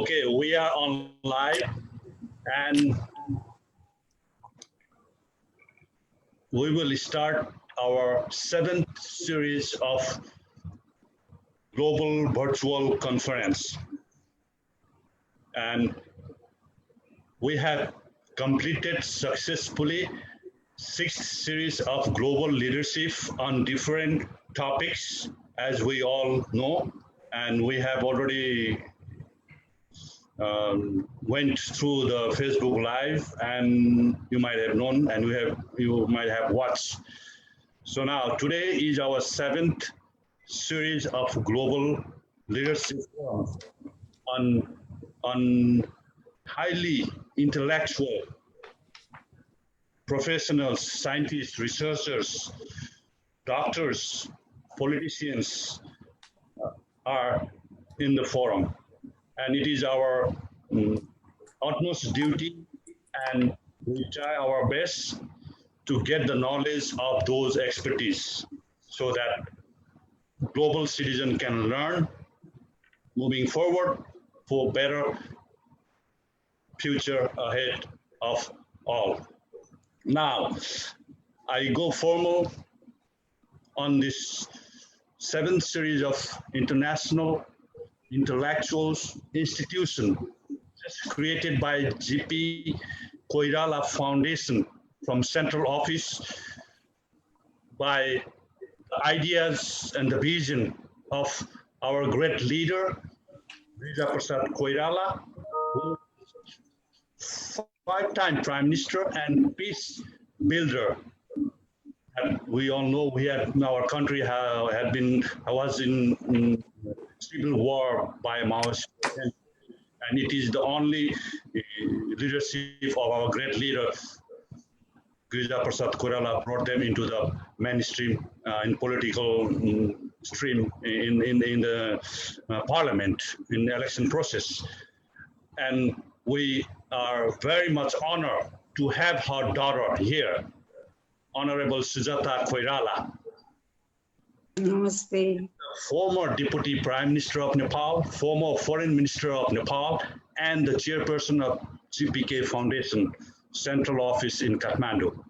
Okay, we are on live and we will start our 7th series of global virtual conference. And we have completed successfully 6th series of global leadership on different topics, as we all know, and we have already went through the Facebook Live, and you might have known, and you might have watched. So now today is our 7th series of global leadership forums on highly intellectual professionals, scientists, researchers, doctors, politicians are in the forum. And it is our utmost duty, and we try our best to get the knowledge of those expertise so that global citizen can learn moving forward for better future ahead of all. Now, I go formal on this 7th series of international intellectuals institution just created by GPK Foundation from central office by the ideas and the vision of our great leader, Reza Prasad Koirala, who is 5-time Prime Minister and peace builder. And we all know our country was in civil war by Maoist, and it is the only leadership of our great leader, Reza Prasad Koirala, brought them into the mainstream in political stream in the parliament, in the election process. And we are very much honored to have her daughter here, Honorable Sujata Koirala. Namaste. Former Deputy Prime Minister of Nepal, former Foreign Minister of Nepal, and the chairperson of GPK Foundation Central Office in Kathmandu.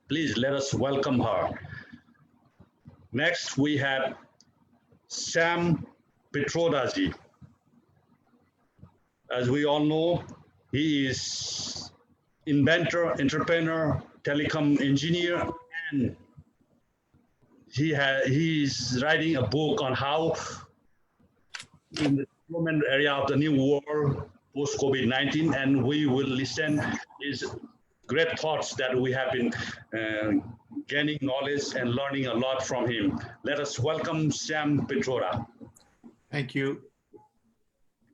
Please let us welcome her. Next, we have Sam Petrodaji. As we all know, he is inventor, entrepreneur, telecom engineer, and he is writing a book on how in the development area of the new world post COVID-19, and we will listen his great thoughts that we have been gaining knowledge and learning a lot from him. Let us welcome Sam Petroda. Thank you.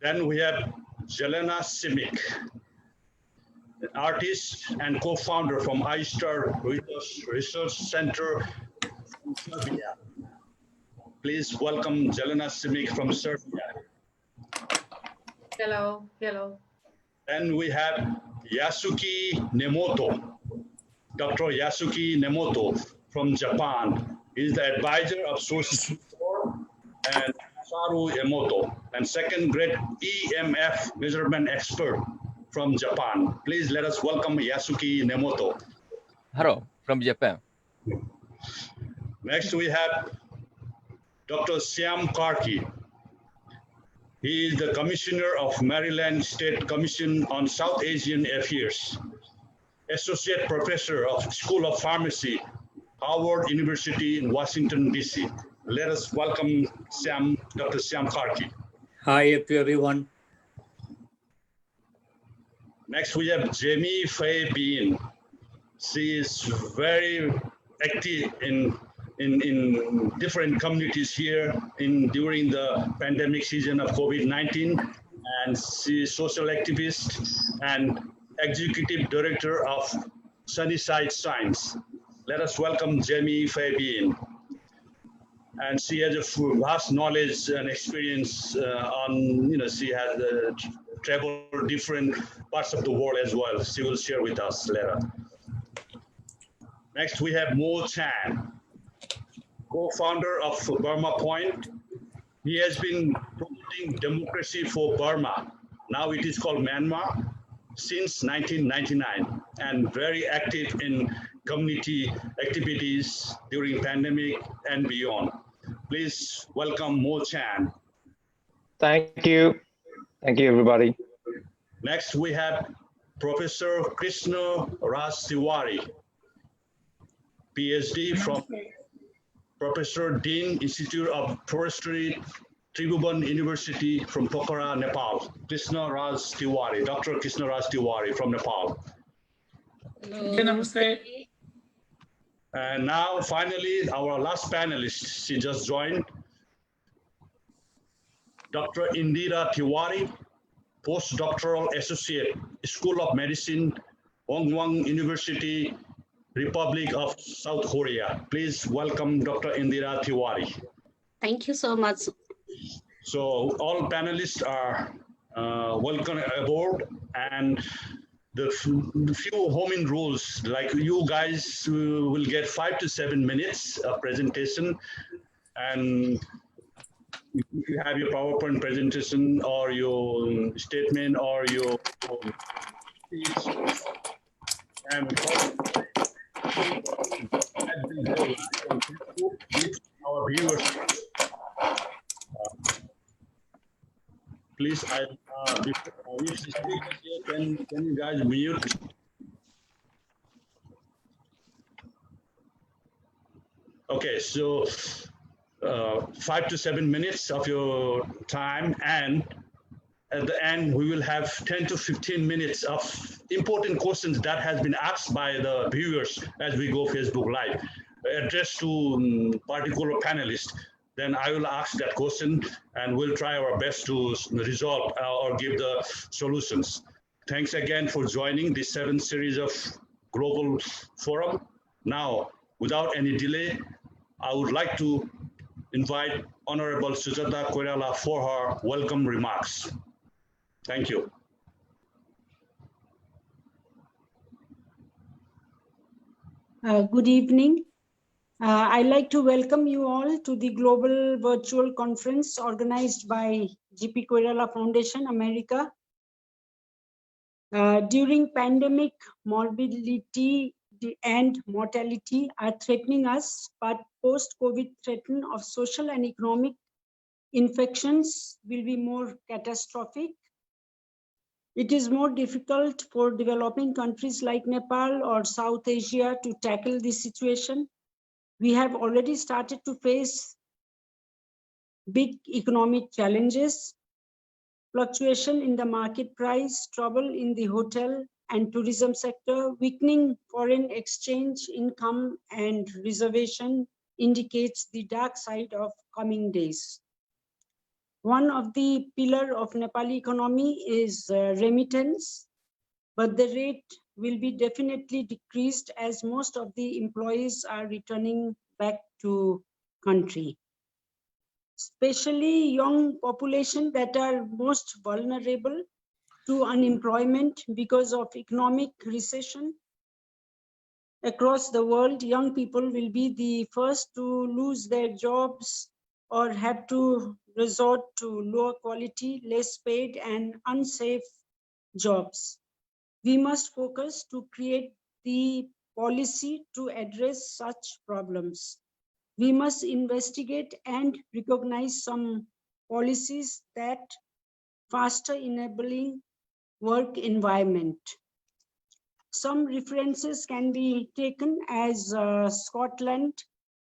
Then we have Jelena Simic, an artist and co-founder from iStar Research Center from Serbia. Please welcome Jelena Simic from Serbia. Hello, hello. Then we have Yasuki Nemoto, Dr. Yasuki Nemoto from Japan. He's the advisor of Sources 4 and Saru Emoto, and second grade EMF measurement expert from Japan. Please let us welcome Yasuki Nemoto. Hello, from Japan. Next we have Dr. Syam Karki. He is the Commissioner of Maryland State Commission on South Asian Affairs, Associate Professor of School of Pharmacy, Howard University in Washington, D.C. Let us welcome Dr. Syam Karki. Hi, everyone. Next, we have Jamie Faye Bean. She is very active in different communities here during the pandemic season of COVID-19, and she is social activist and executive director of Sunnyside Science. Let us welcome Jamie Faye Bean. And she has a vast knowledge and experience she has traveled different parts of the world as well. She will share with us later. Next, we have Mo Chan, co-founder of Burma Point. He has been promoting democracy for Burma Now it is called Myanmar, since 1999, and very active in community activities during pandemic and beyond. Please welcome Mo Chan. Thank you. Thank you, everybody. Next, we have Professor Krishna Raj Tiwari, PhD from Professor Dean Institute of Forestry, Tribhuvan University from Pokhara, Nepal. Krishna Raj Tiwari, Dr. Krishna Raj Tiwari from Nepal. Namaste. And now, finally, our last panelist, she just joined, Dr. Indira Tiwari, postdoctoral associate, School of Medicine, Hongwang University, Republic of South Korea. Please welcome Dr. Indira Tiwari. Thank you so much. So all panelists are welcome aboard, and the few homing rules, like you guys will get 5 to 7 minutes of presentation, and if you have your PowerPoint presentation or your statement or your speech, and our viewers, please, if the speaker here, can you guys mute? Okay, so 5 to 7 minutes of your time, and at the end we will have 10 to 15 minutes of important questions that has been asked by the viewers as we go Facebook Live, addressed to particular panelists. Then I will ask that question, and we'll try our best to resolve or give the solutions. Thanks again for joining this 7th series of Global Forum. Now, without any delay, I would like to invite Honorable Sujata Koirala for her welcome remarks. Thank you. Good evening. I'd like to welcome you all to the global virtual conference organized by GPK Foundation America. During pandemic, morbidity and mortality are threatening us, but post-COVID threat of social and economic infections will be more catastrophic. It is more difficult for developing countries like Nepal or South Asia to tackle this situation. We have already started to face big economic challenges, fluctuation in the market price, trouble in the hotel and tourism sector, weakening foreign exchange income, and reservation indicates the dark side of coming days. One of the pillars of Nepali economy is remittance, but the rate will be definitely decreased as most of the employees are returning back to country. Especially young population that are most vulnerable to unemployment because of economic recession. Across the world, young people will be the first to lose their jobs or have to resort to lower quality, less paid, and unsafe jobs. We must focus to create the policy to address such problems. We must investigate and recognize some policies that faster enabling work environment. Some references can be taken as Scotland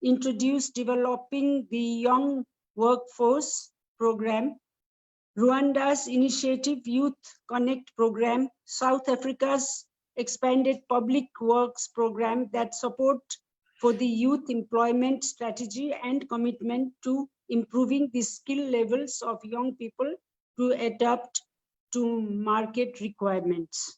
introduced developing the Young Workforce Program, Rwanda's initiative Youth Connect Program, South Africa's expanded Public Works Program that support for the youth employment strategy and commitment to improving the skill levels of young people to adapt to market requirements.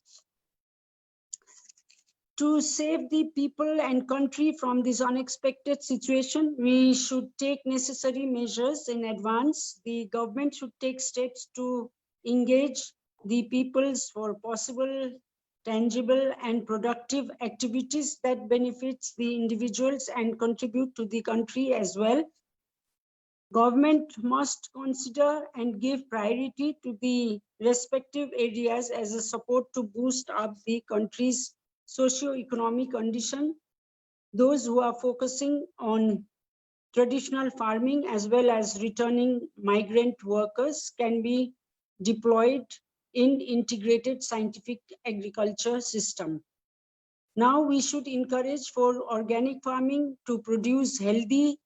To save the people and country from this unexpected situation, we should take necessary measures in advance. The government should take steps to engage the peoples for possible, tangible, and productive activities that benefits the individuals and contribute to the country as well. Government must consider and give priority to the respective areas as a support to boost up the country's socio-economic condition. Those who are focusing on traditional farming as well as returning migrant workers can be deployed in integrated scientific agriculture system. Now we should encourage for organic farming to produce healthy,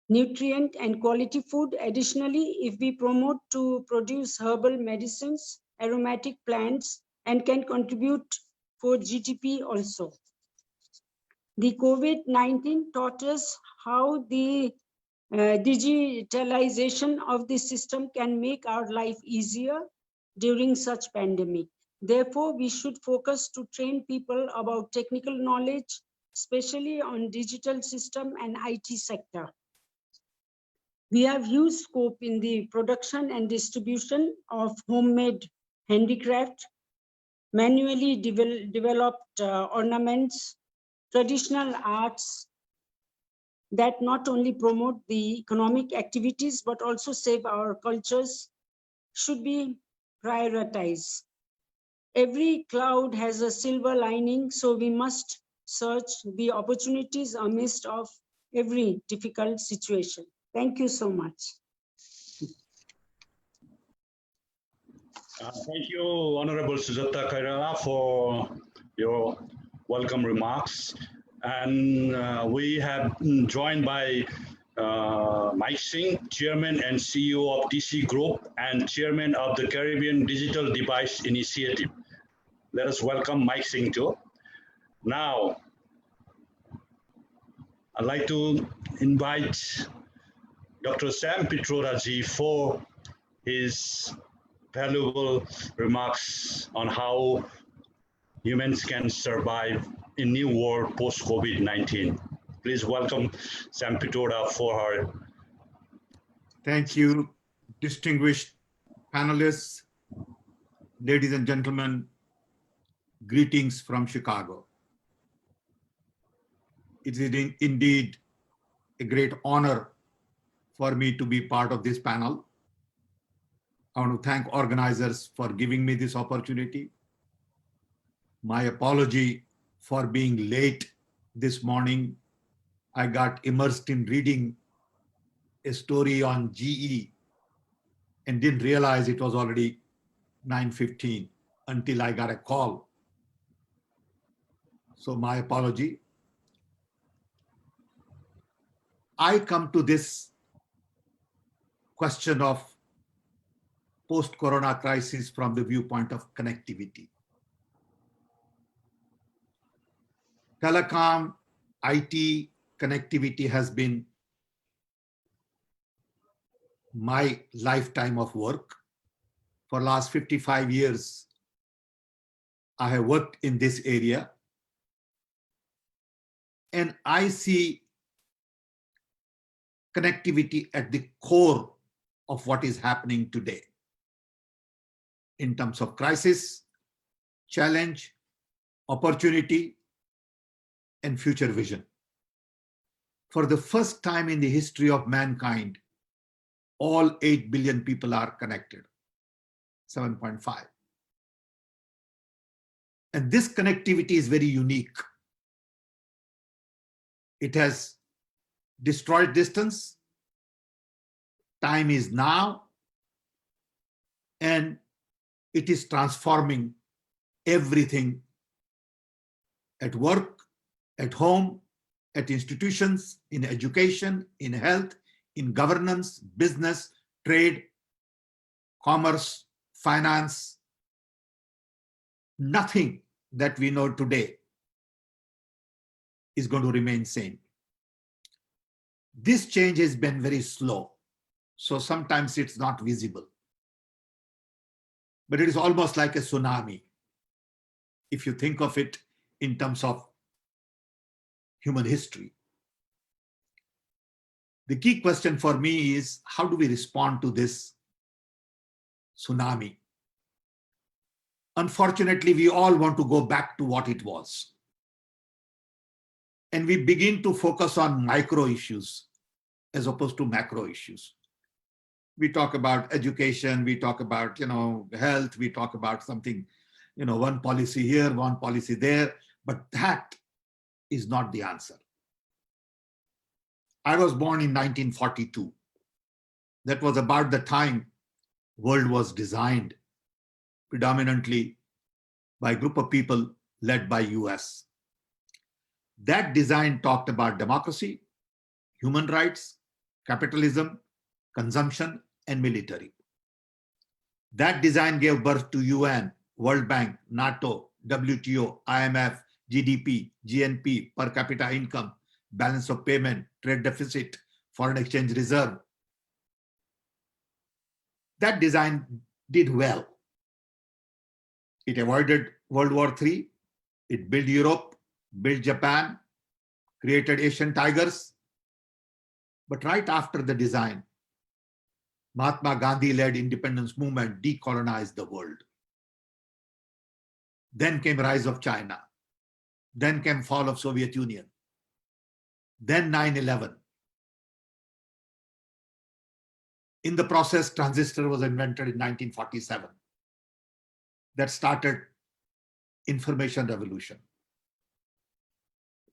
nutrient and quality food. Additionally, if we promote to produce herbal medicines, aromatic plants, and can contribute for GDP also. The COVID-19 taught us how the digitalization of the system can make our life easier during such pandemic. Therefore, we should focus to train people about technical knowledge, especially on digital system and IT sector. We have huge scope in the production and distribution of homemade handicraft, manually developed ornaments, traditional arts that not only promote the economic activities but also save our cultures should be prioritized. Every cloud has a silver lining, so we must search the opportunities amidst of every difficult situation. Thank you so much. Thank you, Honorable Sujata Kairala, for your welcome remarks. And we have joined by Mike Singh, Chairman and CEO of TC Group and Chairman of the Caribbean Digital Device Initiative. Let us welcome Mike Singh too. Now, I'd like to invite Dr. Sam Pitroda-ji for his valuable remarks on how humans can survive in new world post-COVID-19. Please welcome Sam Pitroda for her. Thank you, distinguished panelists, ladies and gentlemen, greetings from Chicago. It is indeed a great honor for me to be part of this panel. I want to thank organizers for giving me this opportunity. My apology for being late this morning. I got immersed in reading a story on GE and didn't realize it was already 9:15 until I got a call. So my apology. I come to this question of post-corona crisis from the viewpoint of connectivity. Telecom, IT, connectivity has been my lifetime of work. For the last 55 years, I have worked in this area. And I see connectivity at the core of what is happening today in terms of crisis, challenge, opportunity, and future vision. For the first time in the history of mankind, all 8 billion people are connected, 7.5. And this connectivity is very unique. It has destroyed distance. Time is now. And it is transforming everything at work, at home, at institutions, in education, in health, in governance, business, trade, commerce, finance. Nothing that we know today is going to remain same. This change has been very slow, so sometimes it's not visible. But it is almost like a tsunami, if you think of it in terms of human history. The key question for me is, how do we respond to this tsunami? Unfortunately, we all want to go back to what it was. And we begin to focus on micro issues as opposed to macro issues. We talk about education, we talk about, health, we talk about something, one policy here, one policy there, but that is not the answer. I was born in 1942. That was about the time world was designed predominantly by a group of people led by US. That design talked about democracy, human rights, capitalism, consumption, and military. That design gave birth to UN, World Bank, NATO, WTO, IMF, GDP, GNP, per capita income, balance of payment, trade deficit, foreign exchange reserve. That design did well. It avoided World War III. It built Europe, built Japan, created Asian tigers. But right after the design, Mahatma Gandhi-led independence movement decolonized the world. Then came rise of China. Then came fall of Soviet Union. Then 9/11. In the process, transistor was invented in 1947. That started information revolution.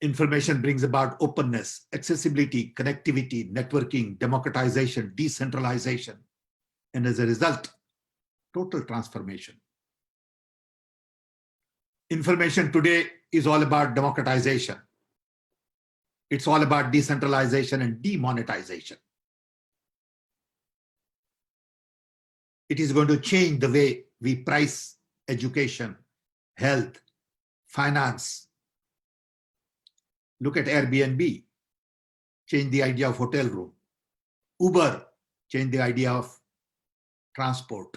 Information brings about openness, accessibility, connectivity, networking, democratization, decentralization, and as a result, total transformation. Information today is all about democratization. It's all about decentralization and demonetization. It is going to change the way we price education, health, finance. Look at Airbnb, change the idea of hotel room. Uber, change the idea of transport.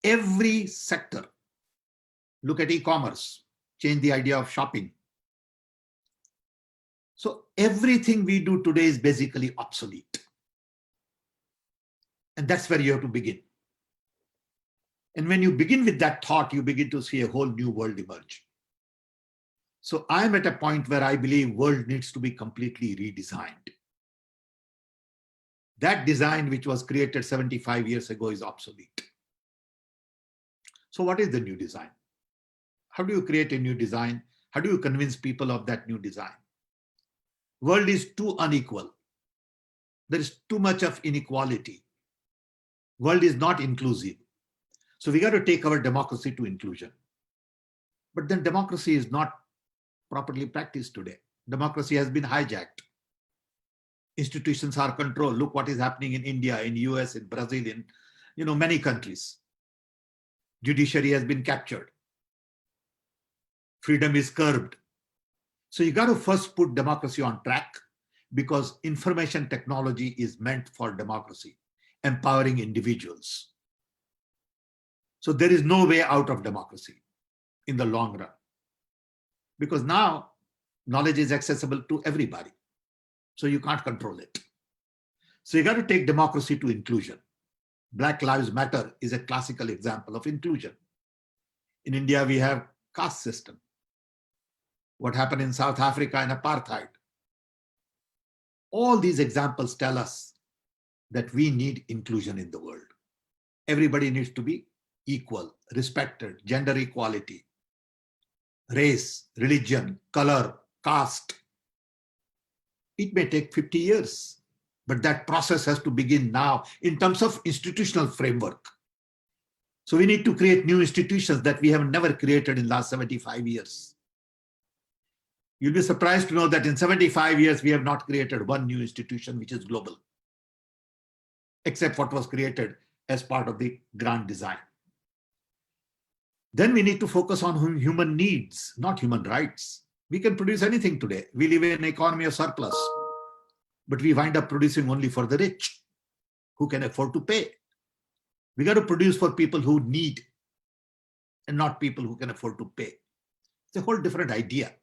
Every sector, look at e-commerce, change the idea of shopping. So everything we do today is basically obsolete. And that's where you have to begin. And when you begin with that thought, you begin to see a whole new world emerge. So I'm at a point where I believe world needs to be completely redesigned. That design which was created 75 years ago is obsolete. So what is the new design? How do you create a new design? How do you convince people of that new design? World is too unequal. There is too much of inequality. World is not inclusive. So we got to take our democracy to inclusion. But then democracy is not properly practiced today. Democracy has been hijacked. Institutions are controlled. Look what is happening in India, in US, in Brazil, in many countries. Judiciary has been captured. Freedom is curbed. So you got to first put democracy on track, because information technology is meant for democracy, empowering individuals. So there is no way out of democracy in the long run, because now knowledge is accessible to everybody. So you can't control it. So you got to take democracy to inclusion. Black Lives Matter is a classical example of inclusion. In India, we have caste system. What happened in South Africa in apartheid. All these examples tell us that we need inclusion in the world. Everybody needs to be equal, respected, gender equality, race, religion, color, caste. It may take 50 years, but that process has to begin now in terms of institutional framework. So we need to create new institutions that we have never created in the last 75 years. You'll be surprised to know that in 75 years, we have not created one new institution which is global, except what was created as part of the grand design. Then we need to focus on human needs, not human rights. We can produce anything today. We live in an economy of surplus, but we wind up producing only for the rich who can afford to pay. We got to produce for people who need and not people who can afford to pay. It's a whole different idea.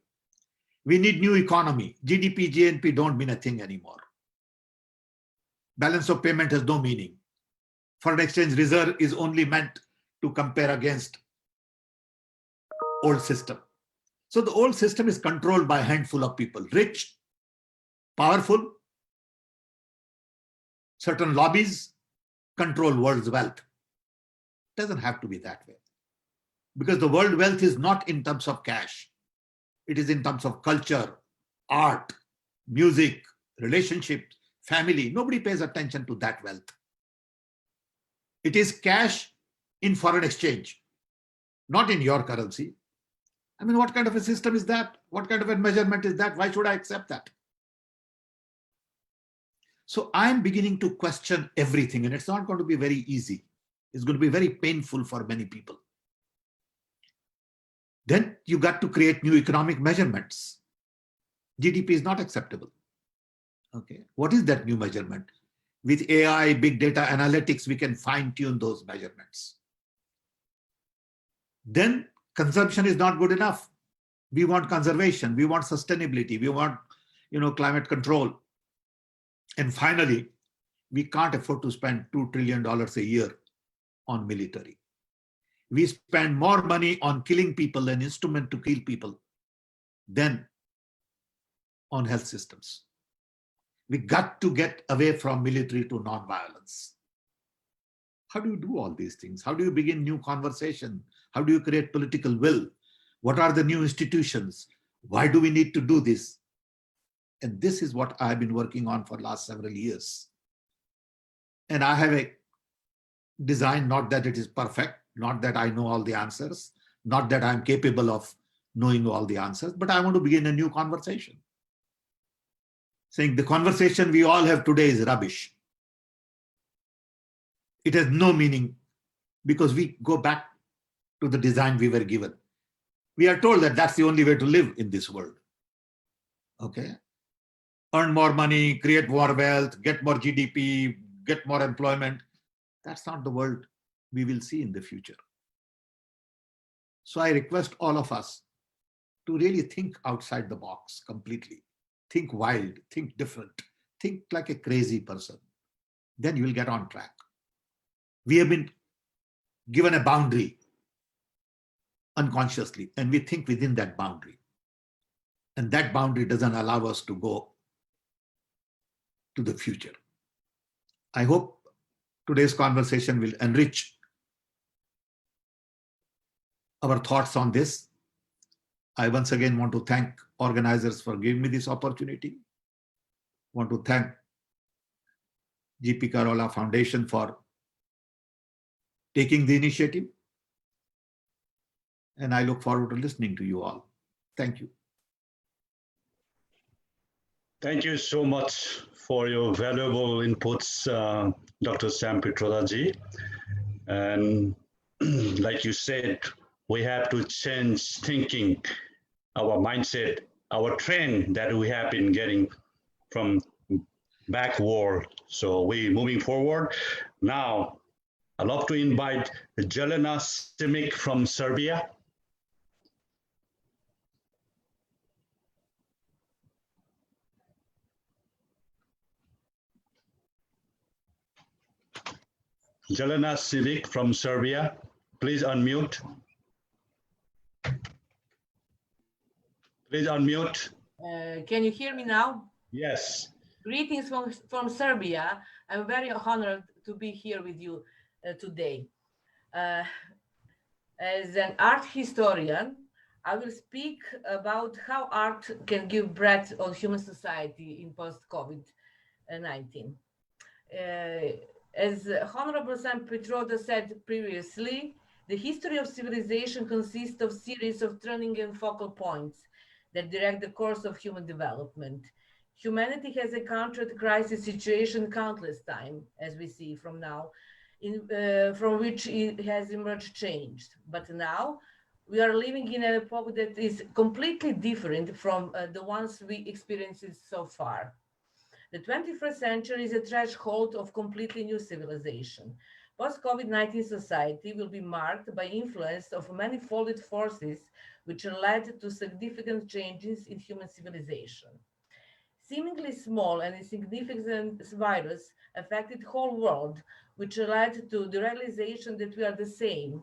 We need new economy. GDP, GNP don't mean a thing anymore. Balance of payment has no meaning. Foreign exchange reserve is only meant to compare against old system. So the old system is controlled by a handful of people, rich, powerful, certain lobbies control world's wealth. It doesn't have to be that way. Because the world wealth is not in terms of cash. It is in terms of culture, art, music, relationships, family. Nobody pays attention to that wealth. It is cash in foreign exchange, not in your currency. I mean, what kind of a system is that? What kind of a measurement is that? Why should I accept that? So I'm beginning to question everything, and it's not going to be very easy. It's going to be very painful for many people. Then you got to create new economic measurements. GDP is not acceptable. Okay, what is that new measurement? With AI, big data analytics, we can fine-tune those measurements. Then consumption is not good enough. We want conservation, we want sustainability, we want, climate control. And finally, we can't afford to spend $2 trillion a year on military. We spend more money on killing people and instrument to kill people than on health systems. We got to get away from military to non-violence. How do you do all these things? How do you begin new conversation? How do you create political will? What are the new institutions? Why do we need to do this? And this is what I've been working on for the last several years. And I have a design, not that it is perfect, not that I know all the answers, not that I'm capable of knowing all the answers, but I want to begin a new conversation. Saying the conversation we all have today is rubbish. It has no meaning because we go back to the design we were given. We are told that that's the only way to live in this world. Okay? Earn more money, create more wealth, get more GDP, get more employment. That's not the world we will see in the future. So I request all of us to really think outside the box completely. Think wild, think different, think like a crazy person. Then you will get on track. We have been given a boundary unconsciously, and we think within that boundary. And that boundary doesn't allow us to go to the future. I hope today's conversation will enrich our thoughts on this. I once again want to thank organizers for giving me this opportunity. Want to thank GPK Foundation for taking the initiative. And I look forward to listening to you all. Thank you. Thank you so much for your valuable inputs, Dr. Sam Pitrodaji. And like you said, we have to change thinking, our mindset, our trend that we have been getting from backward. So we're moving forward. Now, I'd love to invite Jelena Simic from Serbia. Jelena Simic from Serbia, please unmute. Please unmute. Can you hear me now? Yes. Greetings from Serbia. I'm very honored to be here with you today. As an art historian, I will speak about how art can give breath on human society in post-COVID-19. As Honorable Sam Petroda said previously, the history of civilization consists of series of turning and focal points that direct the course of human development. Humanity has encountered crisis situation countless times, as we see from now, from which it has emerged changed. But now we are living in an epoch that is completely different from the ones we experienced so far. The 21st century is a threshold of completely new civilization. Post-COVID-19 society will be marked by influence of manifold forces which led to significant changes in human civilization. Seemingly small and insignificant virus affected the whole world, which led to the realization that we are the same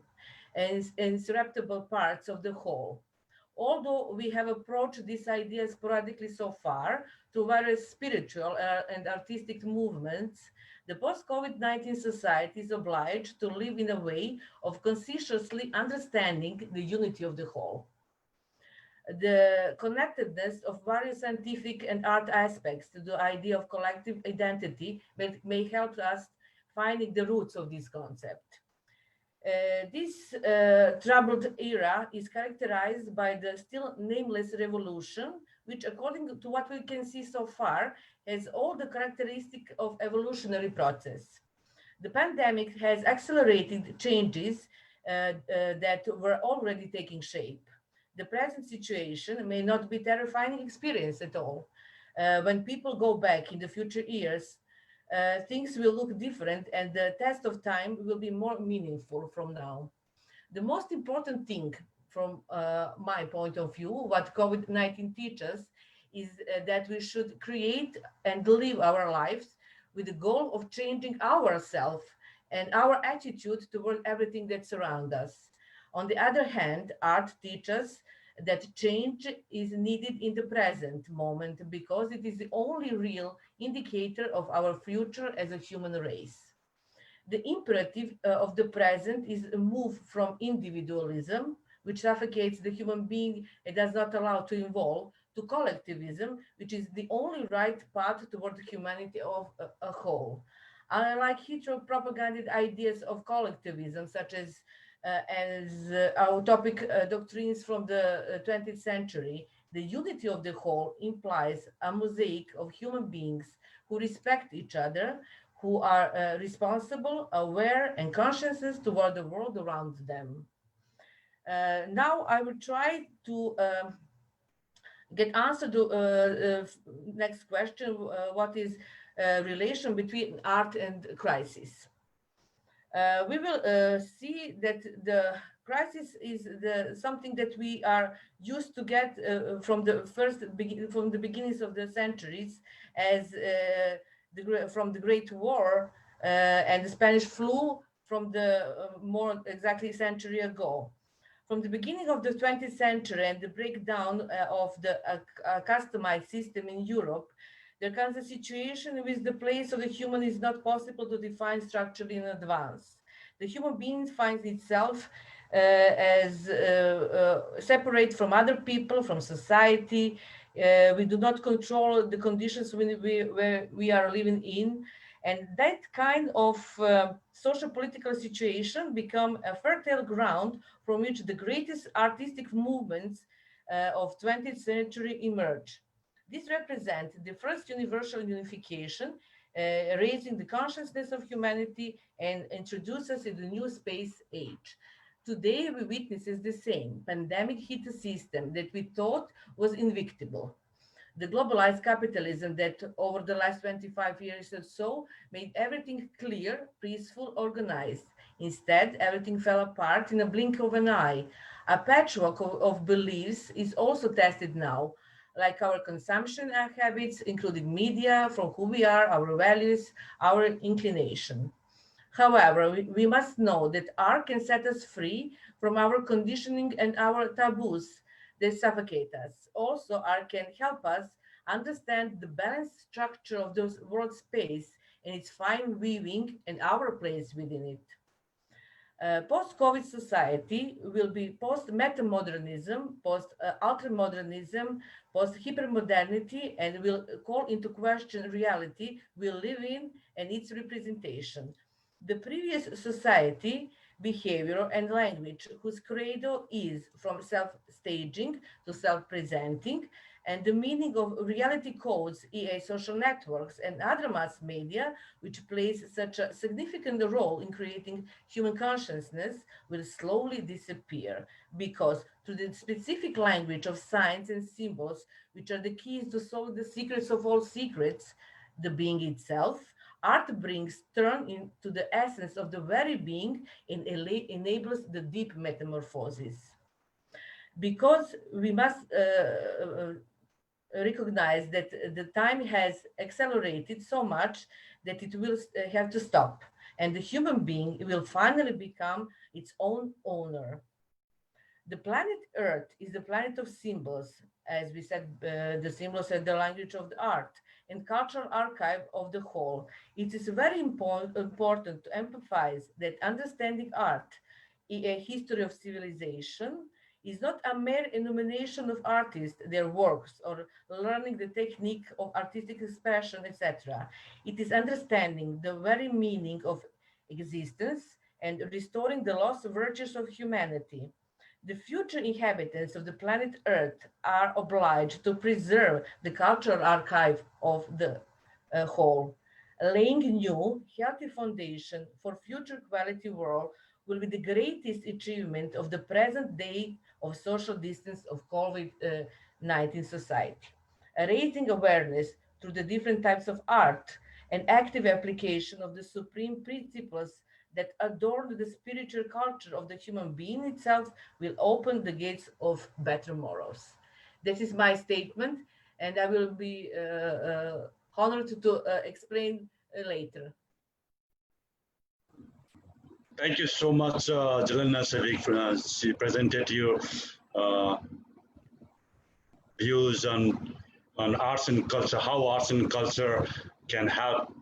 and inseparable parts of the whole. Although we have approached this idea sporadically so far through various spiritual and artistic movements, The post-COVID-19 society is obliged to live in a way of consciously understanding the unity of the whole. The connectedness of various scientific and art aspects to the idea of collective identity may help us finding the roots of this concept. This troubled era is characterized by the still nameless revolution, which, according to what we can see so far, has all the characteristics of evolutionary process. The pandemic has accelerated changes that were already taking shape. The present situation may not be a terrifying experience at all. When people go back in the future years, things will look different and the test of time will be more meaningful from now. The most important thing from my point of view, what COVID-19 teaches is that we should create and live our lives with the goal of changing ourselves and our attitude toward everything that surrounds us. On the other hand, art teaches that change is needed in the present moment because it is the only real indicator of our future as a human race. The imperative of the present is a move from individualism, which suffocates the human being and does not allow to evolve, to collectivism, which is the only right path toward the humanity of a whole. Unlike Hitler propagated ideas of collectivism, such as our topic doctrines from the 20th century, the unity of the whole implies a mosaic of human beings who respect each other, who are responsible, aware, and conscious toward the world around them. Now I will try to get answer to next question, what is relation between art and crisis? We will see that the crisis is something that we are used to get from the beginnings of the centuries, as from the Great War and the Spanish flu from the more exactly century ago. From the beginning of the 20th century and the breakdown of the customized system in Europe, there comes a situation with the place of the human is not possible to define structurally in advance. The human being finds itself as separate from other people, from society. We do not control the conditions where we are living in. And that kind of social political situation become a fertile ground from which the greatest artistic movements of 20th century emerge. This represents the first universal unification, raising the consciousness of humanity and introduces us in the new space age. Today, we witness the same. Pandemic hit a system that we thought was invictable. The globalized capitalism that over the last 25 years or so made everything clear, peaceful, organized. Instead, everything fell apart in a blink of an eye. A patchwork of beliefs is also tested now, like our consumption habits, including media, from who we are, our values, our inclination. However, we must know that art can set us free from our conditioning and our taboos that suffocate us. Also, art can help us understand the balanced structure of the world space and its fine weaving and our place within it. Post-COVID society will be post-metamodernism, post-ultramodernism, post-hypermodernity, and will call into question reality we live in and its representation. The previous society, behavior, and language, whose credo is from self-staging to self-presenting, and the meaning of reality codes, EA social networks, and other mass media, which plays such a significant role in creating human consciousness, will slowly disappear because through the specific language of signs and symbols, which are the keys to solve the secrets of all secrets, the being itself, art brings turn into the essence of the very being and enables the deep metamorphosis. Because we must recognize that the time has accelerated so much that it will have to stop, and the human being will finally become its own owner. The planet Earth is the planet of symbols, as we said, the symbols are the language of the art, and cultural archive of the whole. It is very important to emphasize that understanding art, a history of civilization, is not a mere enumeration of artists, their works, or learning the technique of artistic expression, etc. It is understanding the very meaning of existence and restoring the lost virtues of humanity. The future inhabitants of the planet Earth are obliged to preserve the cultural archive of the whole. Laying new, healthy foundation for future quality world will be the greatest achievement of the present day of social distance of COVID-19 society. Raising awareness through the different types of art and active application of the supreme principles that adorn the spiritual culture of the human being itself will open the gates of better morals. This is my statement, and I will be honored to explain later. Thank you so much, Jelena Sevic. She presented your uh, views on arts and culture, how arts and culture can help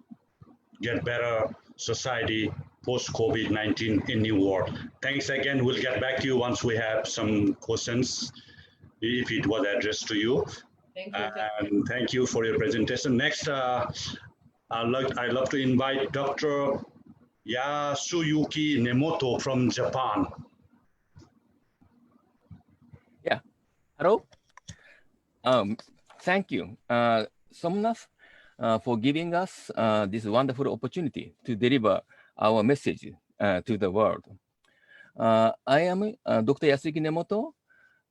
get better society post COVID-19 in new world. Thanks again. We'll get back to you once we have some questions, if it was addressed to you. Thank you. And thank you for your presentation. Next, I'd love to invite Dr. Yasuyuki Nemoto from Japan. Yeah. Hello. Thank you, Somnath, for giving us this wonderful opportunity to deliver our message to the world. I am Dr. Yasuyuki Nemoto.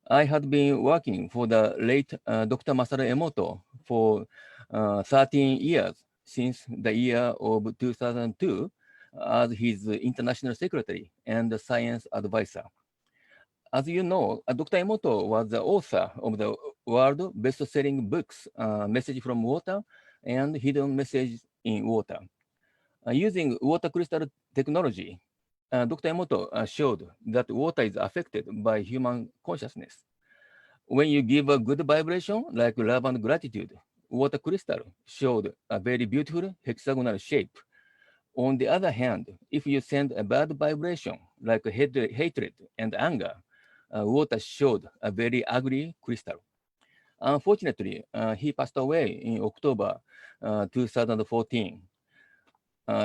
I had been working for the late Dr. Masaru Emoto for 13 years since the year of 2002 as his international secretary and science advisor. As you know, Dr. Emoto was the author of the world best-selling books, Message from Water and Hidden Message in Water. Using water crystal technology, Dr. Emoto showed that water is affected by human consciousness. When you give a good vibration, like love and gratitude, water crystal showed a very beautiful hexagonal shape. On the other hand, if you send a bad vibration, like hatred and anger, water showed a very ugly crystal. Unfortunately, he passed away in October 2014.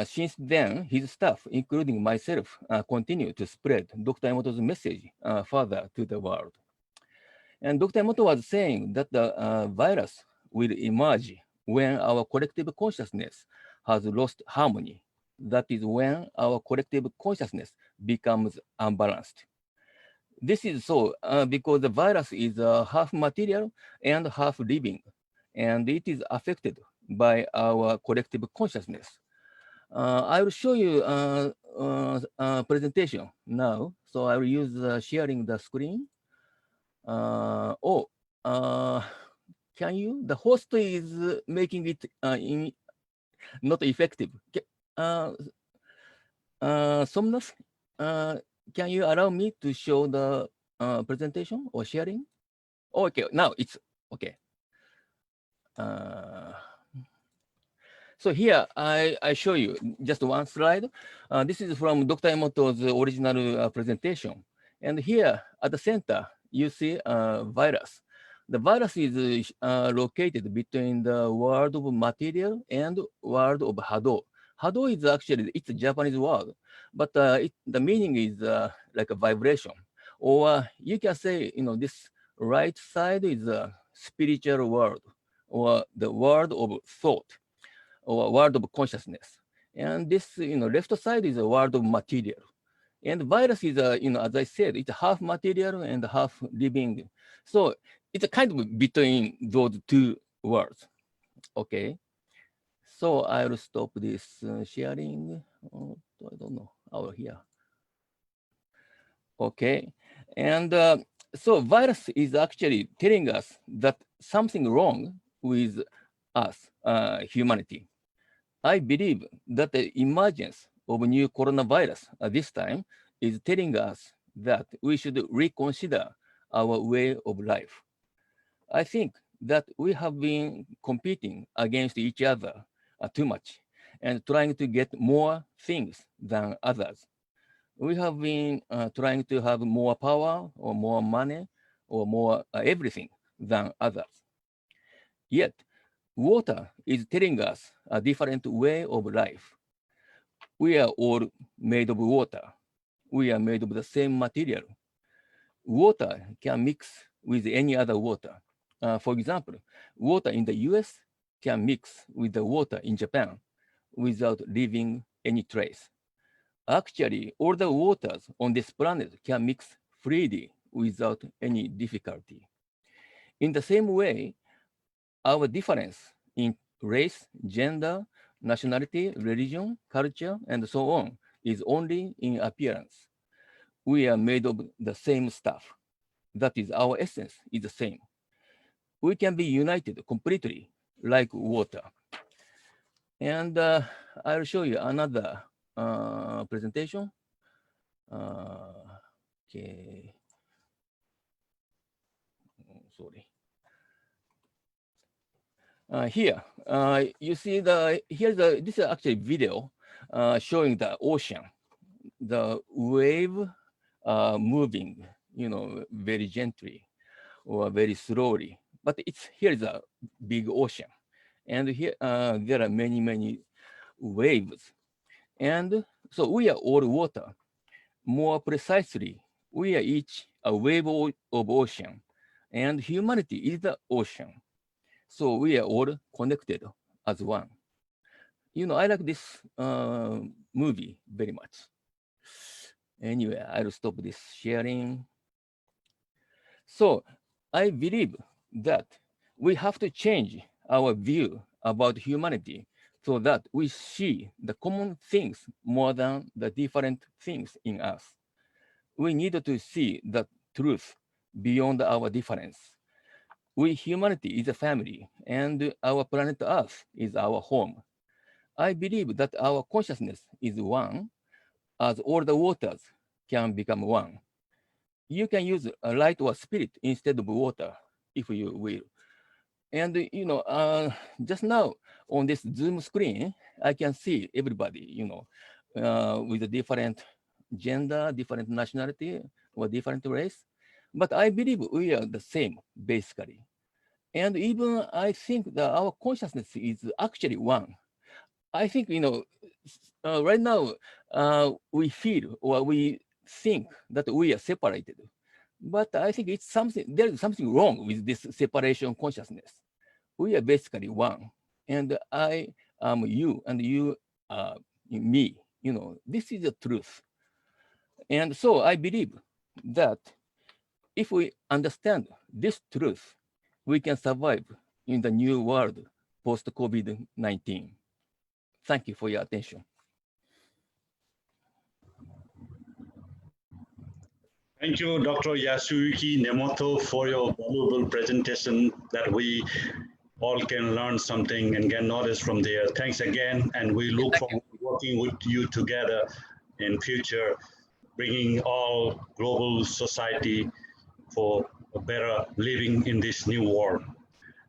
Since then, his staff, including myself, continue to spread Dr. Emoto's message further to the world. And Dr. Emoto was saying that the virus will emerge when our collective consciousness has lost harmony. That is when our collective consciousness becomes unbalanced. This is so because the virus is half material and half living, and it is affected by our collective consciousness. I will show you a presentation now. So I will use sharing the screen. Can you? The host is making it not effective. Somnath, can you allow me to show the presentation or sharing? Okay, now it's okay. So here I show you just one slide. This is from Dr. Emoto's original presentation. And here at the center, you see a virus. The virus is located between the world of material and world of Hado. Hado is actually, it's a Japanese word, but the meaning is like a vibration. Or you can say, this right side is a spiritual world, or the world of thought, or world of consciousness. And this, left side is a world of material. And virus is, as I said, it's half material and half living. So it's a kind of between those two worlds. Okay. So I will stop this sharing. Oh, I don't know. Oh, here. Okay. And so virus is actually telling us that something wrong with us, humanity. I believe that the emergence of a new coronavirus this time is telling us that we should reconsider our way of life. I think that we have been competing against each other too much and trying to get more things than others. We have been trying to have more power or more money or more everything than others. Yet, water is telling us a different way of life. We are all made of water. We are made of the same material. Water can mix with any other water. For example, water in the US can mix with the water in Japan without leaving any trace. Actually, all the waters on this planet can mix freely without any difficulty. In the same way, our difference in race, gender, nationality, religion, culture, and so on is only in appearance. We are made of the same stuff. That is, our essence is the same. We can be united completely like water. And I'll show you another presentation. Okay. Sorry. Here, you see this is actually video showing the ocean, the wave moving, very gently or very slowly. But here is a big ocean. And here there are many, many waves. And so we are all water. More precisely, we are each a wave of ocean. And humanity is the ocean. So we are all connected as one. I like this movie very much. Anyway, I'll stop this sharing. So I believe that we have to change our view about humanity so that we see the common things more than the different things in us. We need to see the truth beyond our difference. We, humanity, is a family, and our planet Earth is our home. I believe that our consciousness is one, as all the waters can become one. You can use a light or spirit instead of water, if you will. And just now on this Zoom screen, I can see everybody, with a different gender, different nationality, or different race. But I believe we are the same, basically. And even I think that our consciousness is actually one. I think, right now, we feel or we think that we are separated. But I think there's something wrong with this separation consciousness. We are basically one. And I am you, and you are me. This is the truth. And so I believe that if we understand this truth, we can survive in the new world post-COVID-19. Thank you for your attention. Thank you, Dr. Yasuyuki Nemoto, for your valuable presentation that we all can learn something and get knowledge from there. Thanks again, and we look forward to working with you together in future, bringing all global society for a better living in this new world.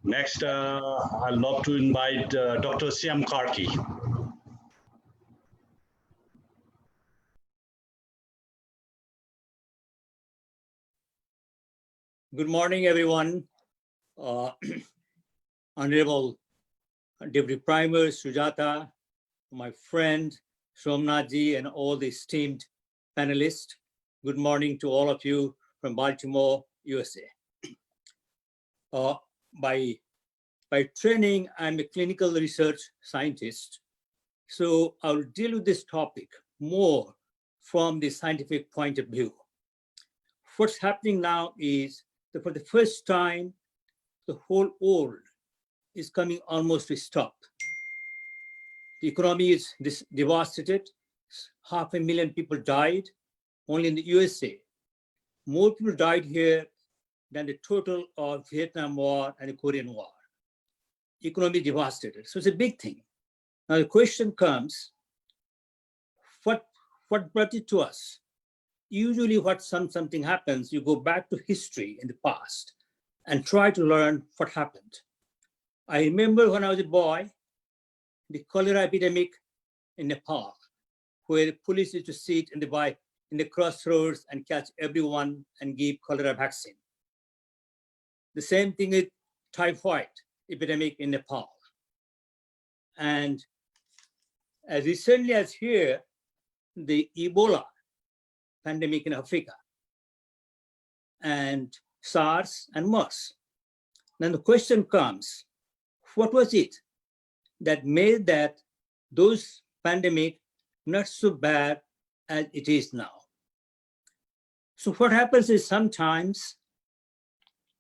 Next, I'd love to invite Dr. Siam Karki. Good morning, everyone. Honorable Deputy Premier Sujata, my friend Somnathji, and all the esteemed panelists. Good morning to all of you from Baltimore, USA. By training, I'm a clinical research scientist. So I'll deal with this topic more from the scientific point of view. What's happening now is that for the first time, the whole world is coming almost to a stop. The economy is devastated. 500,000 people died only in the USA. More people died here than the total of Vietnam War and the Korean War. Economy devastated. So it's a big thing. Now the question comes, what brought it to us? Usually something happens, you go back to history in the past. and try to learn what happened. I remember when I was a boy, the cholera epidemic in Nepal, where the police used to sit in the crossroads and catch everyone and give cholera vaccine. The same thing with typhoid epidemic in Nepal. And as recently as here, the Ebola pandemic in Africa, and SARS and MERS. Then the question comes, what was it that made those pandemic not so bad as it is now? So what happens is sometimes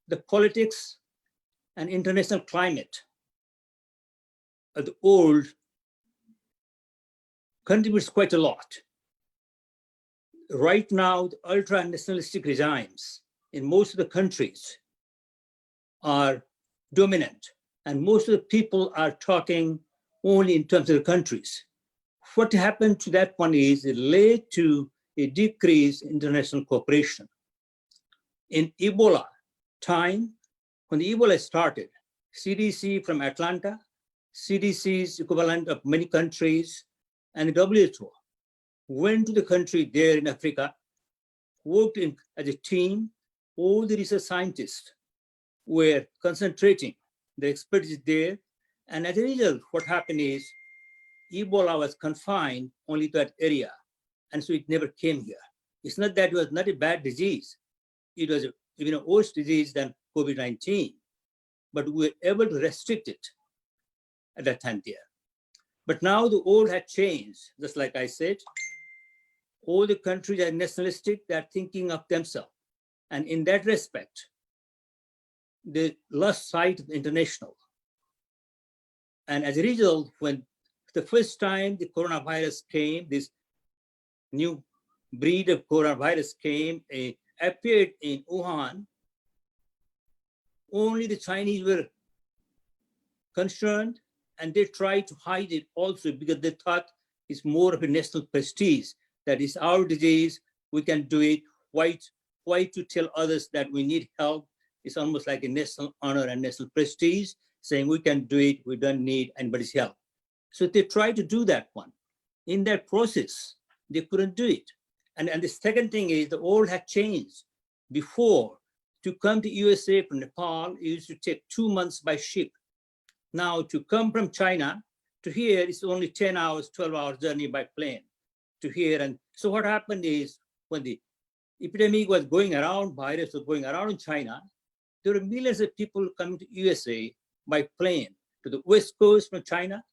the politics and international climate of the old contributes quite a lot. Right now, the ultra-nationalistic regimes in most of the countries are dominant, and most of the people are talking only in terms of the countries. What happened to that one is it led to a decrease in international cooperation. In Ebola time, when the Ebola started, CDC from Atlanta, CDC's equivalent of many countries, and the WHO went to the country there in Africa, worked as a team. All the research scientists were concentrating their expertise there. And as a result, what happened is Ebola was confined only to that area. And so it never came here. It's not that it was not a bad disease. It was even a worse disease than COVID-19, but we were able to restrict it at that time there. But now the world had changed, just like I said. All the countries are nationalistic, they're thinking of themselves. And in that respect, they lost sight of the international. And as a result, when the first time the coronavirus came, this new breed of coronavirus came, appeared in Wuhan, only the Chinese were concerned, and they tried to hide it also because they thought it's more of a national prestige, that is our disease, we can do it. Why to tell others that we need help? It's almost like a national honor and national prestige, saying we can do it, we don't need anybody's help. So they tried to do that one. In that process, they couldn't do it. And the second thing is the world had changed. Before, to come to USA from Nepal, it used to take 2 months by ship. Now to come from China to here, it's only 10 hours, 12 hours journey by plane to here. And so what happened is when the epidemic was going around, virus was going around in China, there were millions of people coming to USA by plane to the West Coast from China.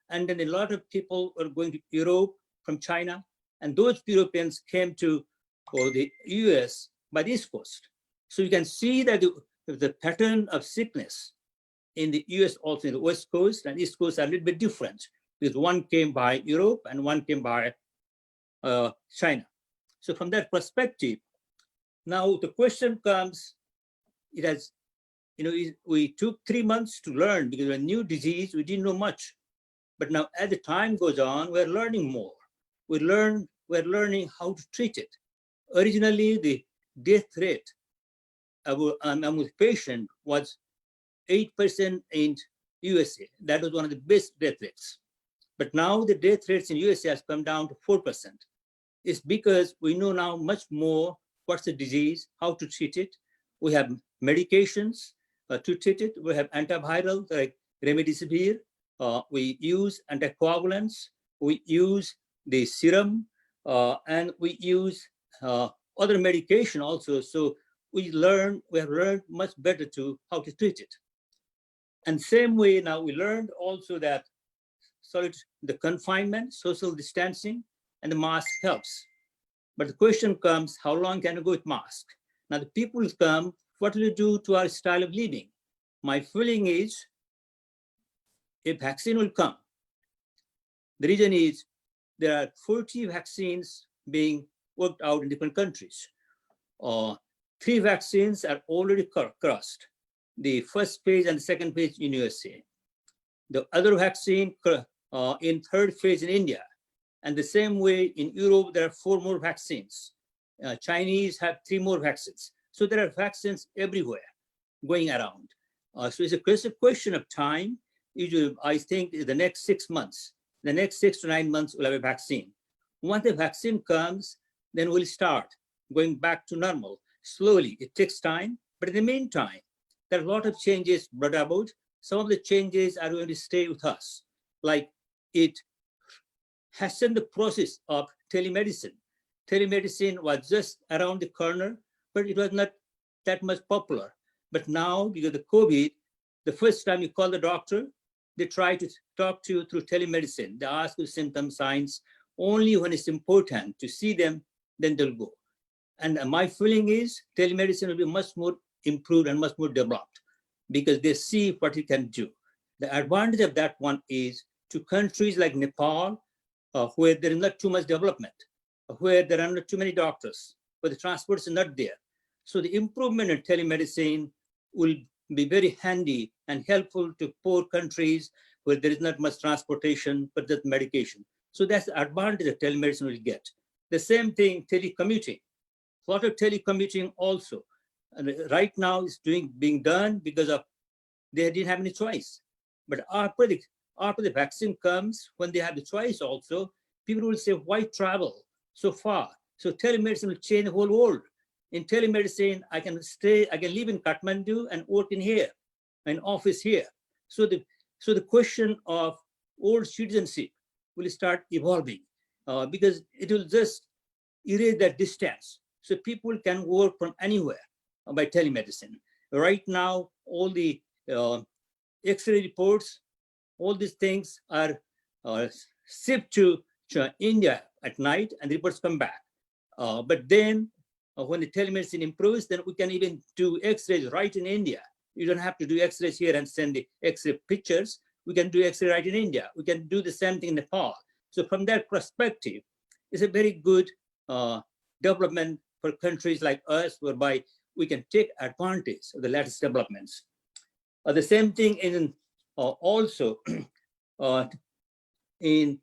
And then a lot of people were going to Europe from China. And those Europeans came to the US by the East Coast. So you can see that the pattern of sickness in the US, also in the West Coast and East Coast, are a little bit different, because one came by Europe and one came by China. So from that perspective, now the question comes, it has, we took 3 months to learn because of a new disease, we didn't know much. But now as the time goes on, we're learning more. We're learning how to treat it. Originally, the death rate among the patient was 8% in USA. That was one of the best death rates. But now the death rates in USA has come down to 4%. It's because we know now much more what's the disease, how to treat it. We have medications to treat it. We have antivirals like remdesivir. We use anticoagulants. We use the serum, and we use other medication also. So we have learned much better how to treat it. And same way now we learned also that the confinement, social distancing, and the mask helps. But the question comes, how long can you go with mask? Now the people come, what will you do to our style of living? My feeling is a vaccine will come. The reason is there are 40 vaccines being worked out in different countries. 3 vaccines are already crossed. The first phase and the second phase in USA. The other vaccine in third phase in India. And the same way in Europe, there are 4 more vaccines. Chinese have 3 more vaccines. So there are vaccines everywhere. going around. So it's a question of time. Usually, I think the next 6 months, the next 6 to 9 months, we'll have a vaccine. Once the vaccine comes, then we'll start going back to normal. Slowly, it takes time, but in the meantime, there are a lot of changes brought about. Some of the changes are going to stay with us, like it hastened the process of telemedicine. Telemedicine was just around the corner, but it was not that much popular. But now, because of COVID, the first time you call the doctor, they try to talk to you through telemedicine. They ask you symptom signs. Only when it's important to see them, then they'll go. And my feeling is telemedicine will be much more improved and much more developed because they see what it can do. The advantage of that one is to countries like Nepal, where there is not too much development, where there are not too many doctors, where the transport is not there. So the improvement in telemedicine will be very handy and helpful to poor countries where there is not much transportation, but just medication. So that's the advantage that telemedicine will get. The same thing, telecommuting. A lot of telecommuting also. And right now is being done because of they didn't have any choice. But after the vaccine comes, when they have the choice also, people will say, why travel so far? So telemedicine will change the whole world. In telemedicine, I can live in Kathmandu and work in here, an office here. So the question of old citizenship will start evolving because it will just erase that distance. So people can work from anywhere by telemedicine. Right now, all the X-ray reports, all these things are shipped to India at night and the reports come back. But then when the telemedicine improves, then we can even do X-rays right in India. You don't have to do X-rays here and send the X-ray pictures. We can do X-ray right in India. We can do the same thing in Nepal. So from that perspective, it's a very good development for countries like us, whereby we can take advantage of the latest developments. The same thing in also in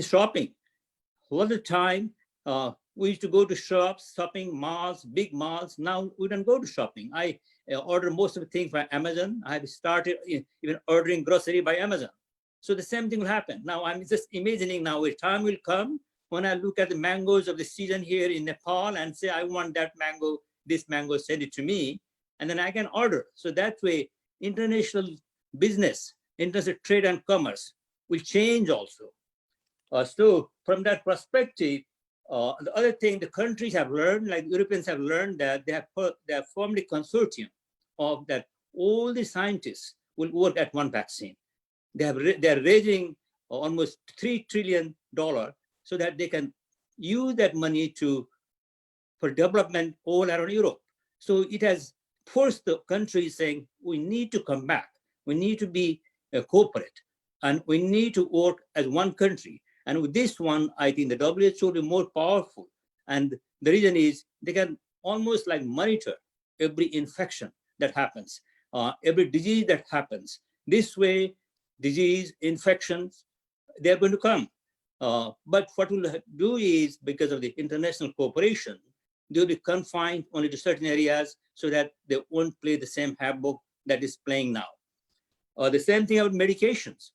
shopping. A lot of time we used to go to shops, shopping malls, big malls. Now we don't go to shopping. I order most of the things by Amazon. I have started even ordering grocery by Amazon. So the same thing will happen. Now I'm just imagining now a time will come when I look at the mangoes of the season here in Nepal and say, I want that mango, this mango, send it to me, and then I can order. So that way, international business, international trade and commerce will change also. So from that perspective, the other thing the countries have learned, like Europeans have learned, that they have formed a consortium of that all the scientists will work at one vaccine. They are raising almost $3 trillion so that they can use that money for development all around Europe. So it has forced the countries saying, we need to come back. We need to be corporate and we need to work as one country. And with this one, I think the WHO will be more powerful. And the reason is they can almost like monitor every infection that happens, every disease that happens. This way, disease, infections, they're going to come. But what we'll do is, because of the international cooperation, they'll be confined only to certain areas so that they won't play the same havoc that is playing now. The same thing about medications.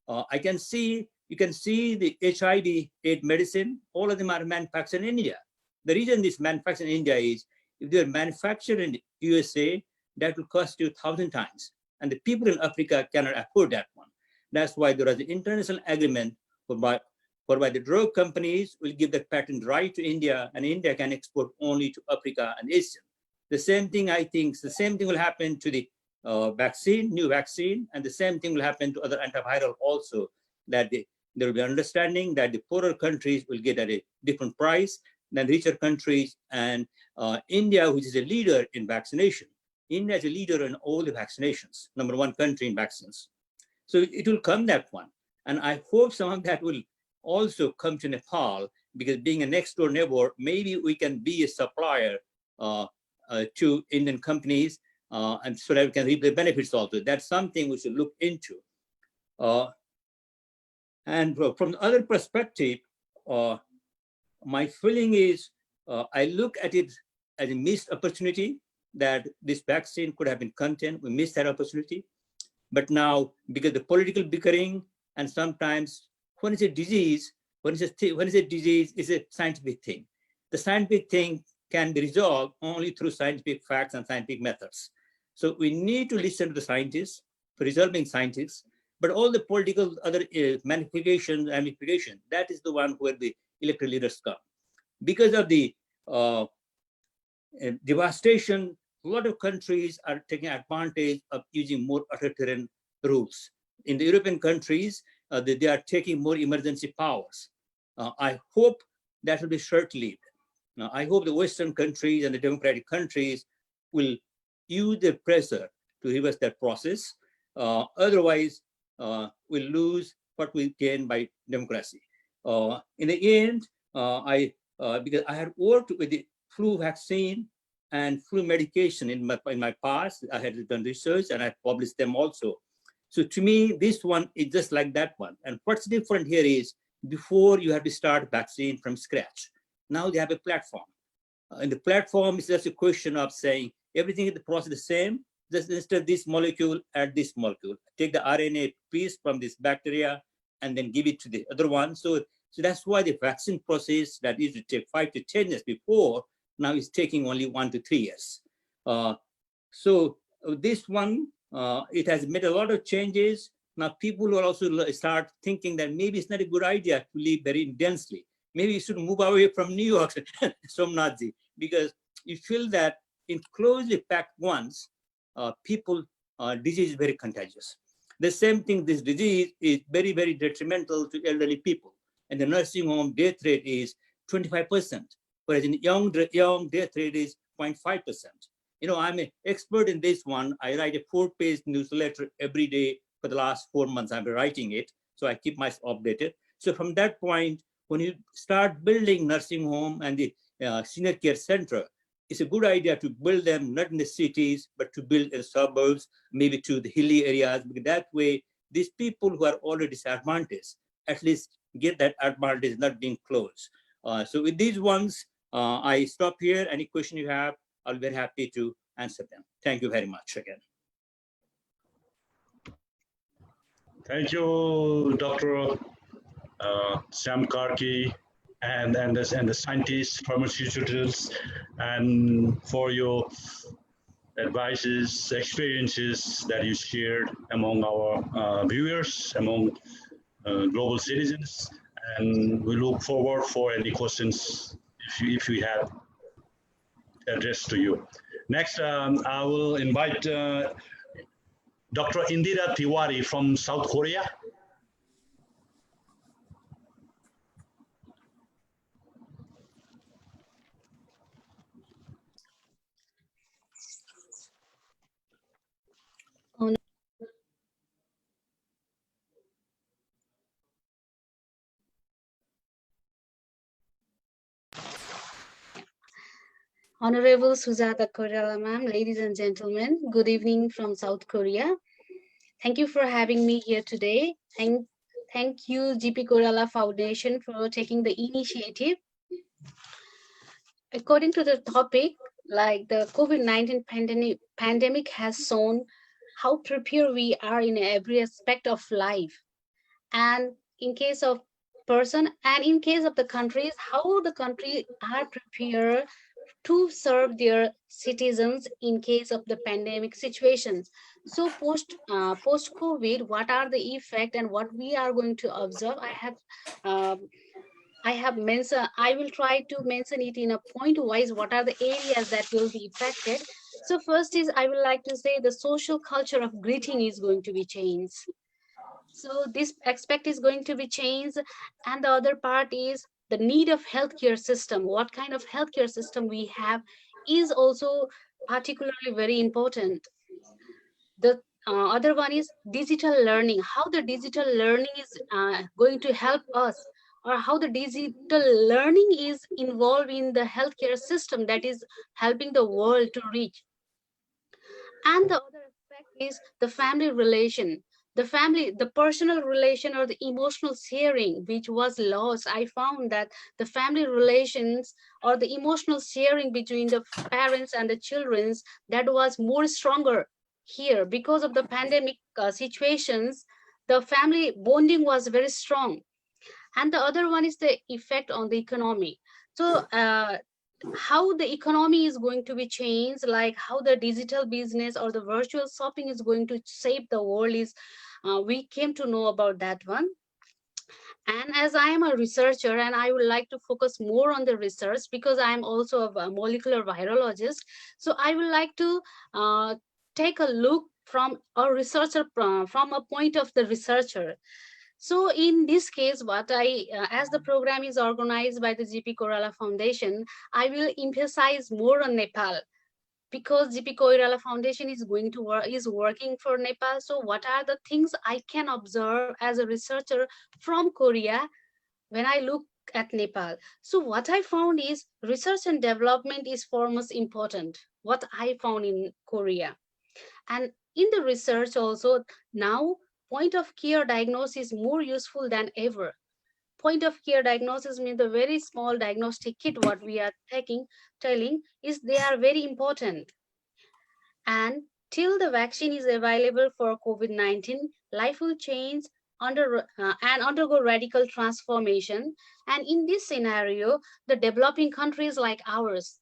You can see the HIV/AIDS medicine, all of them are manufactured in India. The reason this manufactured in India is, if they're manufactured in the USA, that will cost you 1,000 times. And the people in Africa cannot afford that one. That's why there is an international agreement whereby the drug companies will give the patent right to India, and India can export only to Africa and Asia. The same thing, I think, the same thing will happen to the new vaccine, and the same thing will happen to other antiviral also, that there will be understanding that the poorer countries will get at a different price than richer countries, and India, which is a leader in vaccination. India is a leader in all the vaccinations, #1 country in vaccines. So it will come that one. And I hope some of that will also come to Nepal, because being a next door neighbor, maybe we can be a supplier to Indian companies, and so that we can reap the benefits also. That's something we should look into. And from the other perspective, my feeling is I look at it as a missed opportunity, that this vaccine could have been contained. We missed that opportunity. But now, because the political bickering, and sometimes when it's a disease, when it's a disease, it's a scientific thing. The scientific thing can be resolved only through scientific facts and scientific methods. So we need to listen to the scientists, for resolving scientists, but all the political other manipulations, that is the one where the elected leaders come. Because of the devastation, a lot of countries are taking advantage of using more authoritarian rules. In the European countries, they are taking more emergency powers. I hope that will be short-lived. I hope the Western countries and the democratic countries will use the pressure to reverse that process. Otherwise, we'll lose what we gain by democracy. In the end, because I had worked with the flu vaccine and flu medication in my past, I had done research and I published them also. So to me, this one is just like that one. And what's different here is before you have to start vaccine from scratch. Now they have a platform. And the platform is just a question of saying everything in the process is the same, just instead of this molecule, add this molecule. Take the RNA piece from this bacteria and then give it to the other one. So that's why the vaccine process that used to take 5 to 10 years before, now is taking only 1 to 3 years. So this one, it has made a lot of changes. Now people will also start thinking that maybe it's not a good idea to live very densely. Maybe you should move away from New York, Somnathji, because you feel that in closely packed ones, disease is very contagious. The same thing, this disease is very, very detrimental to elderly people. And the nursing home death rate is 25%, whereas in young death rate is 0.5%. You know, I'm an expert in this one. I write a 4-page newsletter every day for the last 4 months. I've been writing it, so I keep myself updated. So from that point, when you start building nursing home and the senior care center, it's a good idea to build them not in the cities, but to build in suburbs, maybe to the hilly areas. Because that way, these people who are already disadvantaged at least get that advantage not being closed. So with these ones, I stop here. Any question you have, I'll be very happy to answer them. Thank you very much again. Thank you, Dr. Sam Karki, and the scientists, pharmaceuticals, and for your advices, experiences that you shared among our viewers, among global citizens. And we look forward for any questions if we have addressed to you. Next, I will invite Dr. Indira Tiwari from South Korea. Honorable Sujata Koirala ma'am, ladies and gentlemen, good evening from South Korea. Thank you for having me here today. Thank you GPK Koirala Foundation for taking the initiative. According to the topic, like the COVID-19 pandemic has shown how prepared we are in every aspect of life. And in case of person and in case of the countries, how the country are prepared to serve their citizens in case of the pandemic situations. So post COVID, what are the effect and what we are going to observe? I have mentioned. I will try to mention it in a point wise. What are the areas that will be affected? So first is I would like to say the social culture of greeting is going to be changed. So this aspect is going to be changed, and the other part is the need of healthcare system. What kind of healthcare system we have is also particularly very important. The other one is digital learning. How the digital learning is going to help us, or how the digital learning is involved in the healthcare system that is helping the world to reach. And the other aspect is the family relation. The family, the personal relation or the emotional sharing, which was lost. I found that the family relations or the emotional sharing between the parents and the children's, that was more stronger here because of the pandemic situations. The family bonding was very strong. And the other one is the effect on the economy. So how the economy is going to be changed, like how the digital business or the virtual shopping is going to shape the world is, we came to know about that one. And as I am a researcher and I would like to focus more on the research because I am also a molecular virologist, so I would like to take a look from a researcher, from a point of the researcher. So in this case, what as the program is organized by the GP Koirala Foundation, I will emphasize more on Nepal because GP Koirala Foundation is going to is working for Nepal. So what are the things I can observe as a researcher from Korea when I look at Nepal? So what I found is research and development is foremost important. What I found in Korea. And in the research also, now point of care diagnosis is more useful than ever. Point of care diagnosis means the very small diagnostic kit what we are telling is they are very important. And till the vaccine is available for COVID-19, life will change and undergo radical transformation. And in this scenario, the developing countries like ours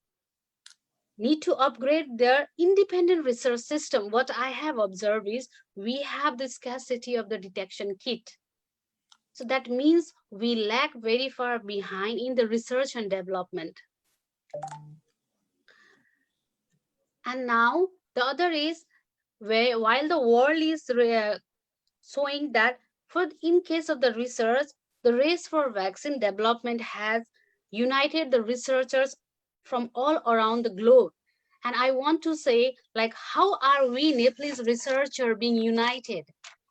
need to upgrade their independent research system. What I have observed is we have the scarcity of the detection kit. So that means we lag very far behind in the research and development. And now the other is while the world is showing that in case of the research, the race for vaccine development has united the researchers from all around the globe. And I want to say, like, how are we Nepalese researchers being united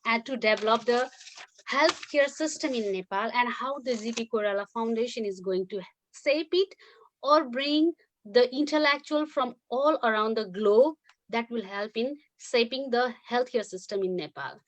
and to develop the healthcare system in Nepal, and how the GP Koirala Foundation is going to shape it or bring the intellectual from all around the globe that will help in shaping the healthcare system in Nepal.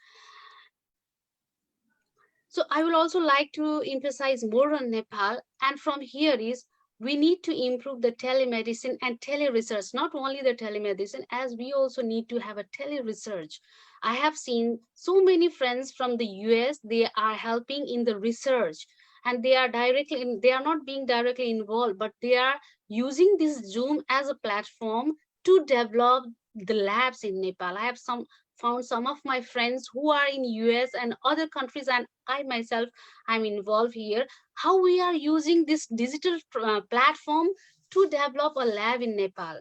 So I will also like to emphasize more on Nepal, and from here is we need to improve the telemedicine and tele-research, not only the telemedicine, as we also need to have a tele-research. I have seen so many friends from the US, they are helping in the research and they are they are not being directly involved, but they are using this Zoom as a platform to develop the labs in Nepal. I have found some of my friends who are in US and other countries, and I myself, I'm involved here, how we are using this digital platform to develop a lab in Nepal,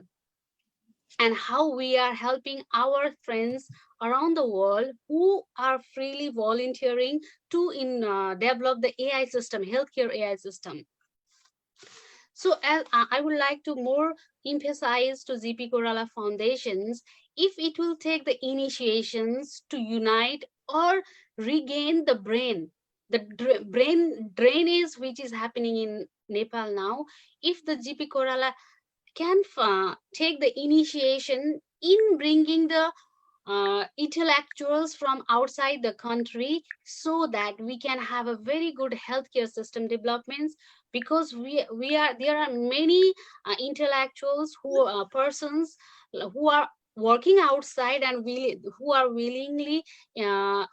and how we are helping our friends around the world who are freely volunteering to develop the AI system, healthcare AI system. So as I would like to more emphasize to GP Koirala Foundations, if it will take the initiations to unite or regain the brain, the brain drainage which is happening in Nepal now, if the GP Koirala can take the initiation in bringing the intellectuals from outside the country so that we can have a very good healthcare system developments, because there are many intellectuals who are persons who are working outside and who are willingly and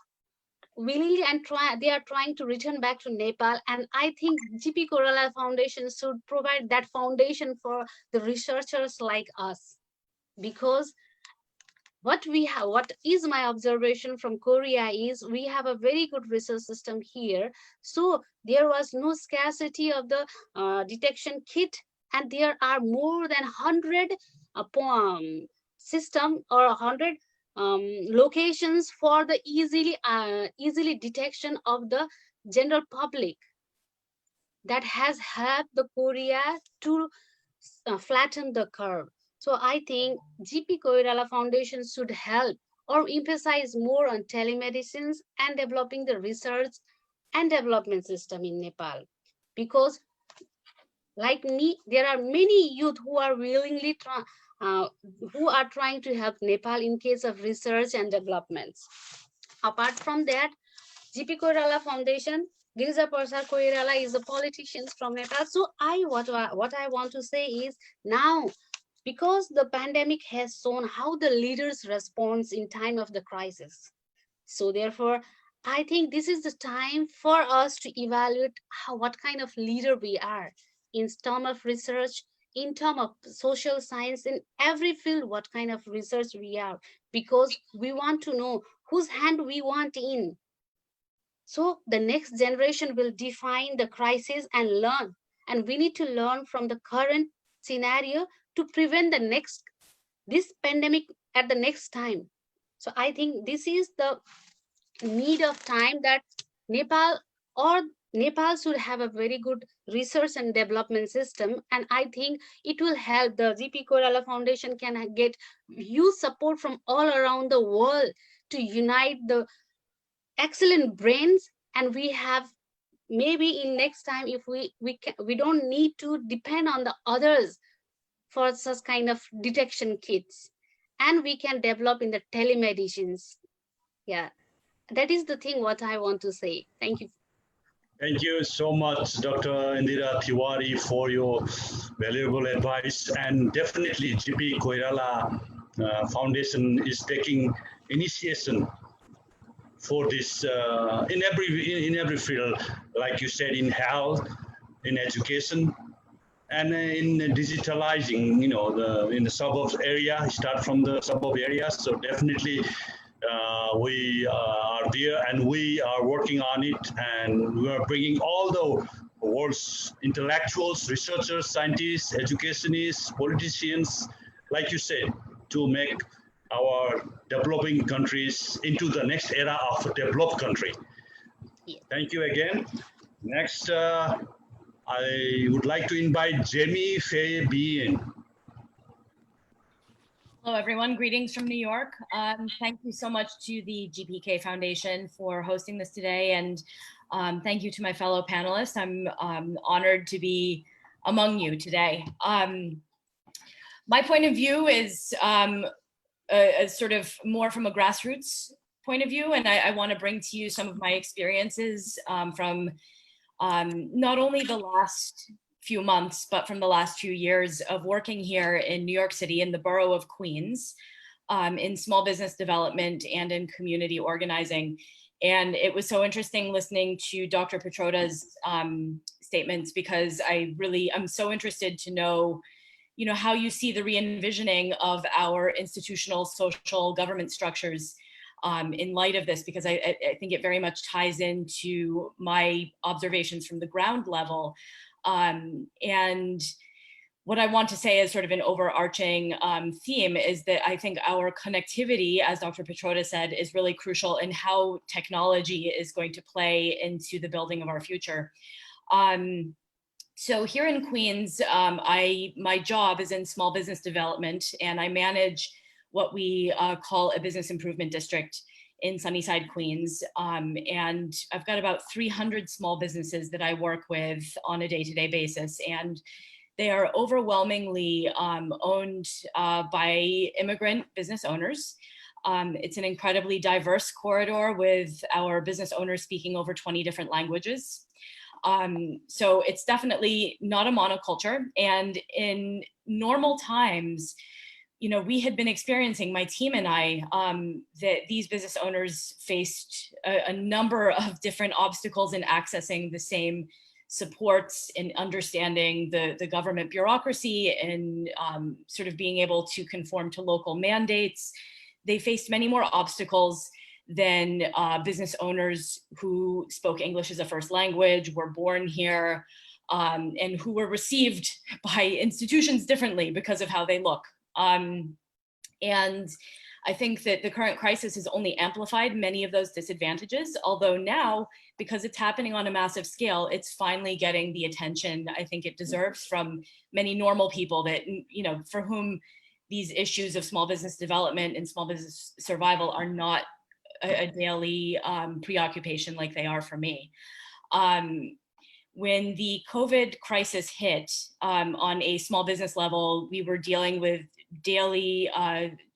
they are trying to return back to Nepal. And I think GP Koirala Foundation should provide that foundation for the researchers like us, because what is my observation from Korea is we have a very good research system here. So there was no scarcity of the detection kit, and there are more than 100 system or 100 locations for the easily detection of the general public, that has helped the Korea to flatten the curve. So I think GP Koirala Foundation should help or emphasize more on telemedicines and developing the research and development system in Nepal. Because like me, there are many youth who are willingly who are trying to help Nepal in case of research and developments. Apart from that, GP Koirala Foundation, Girija Prasad Koirala is a politician from Nepal. So what I want to say is now, because the pandemic has shown how the leaders respond in time of the crisis. So therefore, I think this is the time for us to evaluate what kind of leader we are in terms of research, in terms of social science, in every field, what kind of research we are, because we want to know whose hand we want in. So the next generation will define the crisis and learn. And we need to learn from the current scenario to prevent this pandemic at the next time. So I think this is the need of time that Nepal should have a very good research and development system. And I think it will help. The GP Koirala Foundation can get huge support from all around the world to unite the excellent brains. And we have maybe in next time, if we don't need to depend on the others for such kind of detection kits, and we can develop in the telemedicines. Yeah, that is the thing what I want to say. Thank you. Thank you so much, Dr. Indira Tiwari, for your valuable advice. And definitely, GP Koirala Foundation is taking initiation for this in every field, like you said, in health, in education, and in digitalizing. In the suburbs area, start from the suburb areas. So definitely. We are there and we are working on it, and we are bringing all the world's intellectuals, researchers, scientists, educationists, politicians, like you said, to make our developing countries into the next era of a developed country. Yeah. Thank you again. Next, I would like to invite Jamie Faye Bean. Hello, everyone. Greetings from New York. Thank you so much to the GPK Foundation for hosting this today. And thank you to my fellow panelists. I'm honored to be among you today. My point of view is a sort of more from a grassroots point of view. And I want to bring to you some of my experiences from not only the last few months, but from the last few years of working here in New York City in the borough of Queens, in small business development and in community organizing. And it was so interesting listening to Dr. Petroda's statements, because I'm so interested to know, how you see the re-envisioning of our institutional social government structures in light of this, because I think it very much ties into my observations from the ground level. And what I want to say as sort of an overarching theme is that I think our connectivity, as Dr. Petroda said, is really crucial in how technology is going to play into the building of our future. So here in Queens, my job is in small business development, and I manage what we call a business improvement district in Sunnyside, Queens. And I've got about 300 small businesses that I work with on a day-to-day basis. And they are overwhelmingly owned by immigrant business owners. It's an incredibly diverse corridor with our business owners speaking over 20 different languages. So it's definitely not a monoculture. And in normal times, we had been experiencing, my team and I, that these business owners faced a number of different obstacles in accessing the same supports, in understanding the government bureaucracy, and sort of being able to conform to local mandates. They faced many more obstacles than business owners who spoke English as a first language, were born here, and who were received by institutions differently because of how they look. And I think that the current crisis has only amplified many of those disadvantages, although now, because it's happening on a massive scale, it's finally getting the attention I think it deserves from many normal people that, for whom these issues of small business development and small business survival are not a daily preoccupation like they are for me. when the COVID crisis hit on a small business level, we were dealing with daily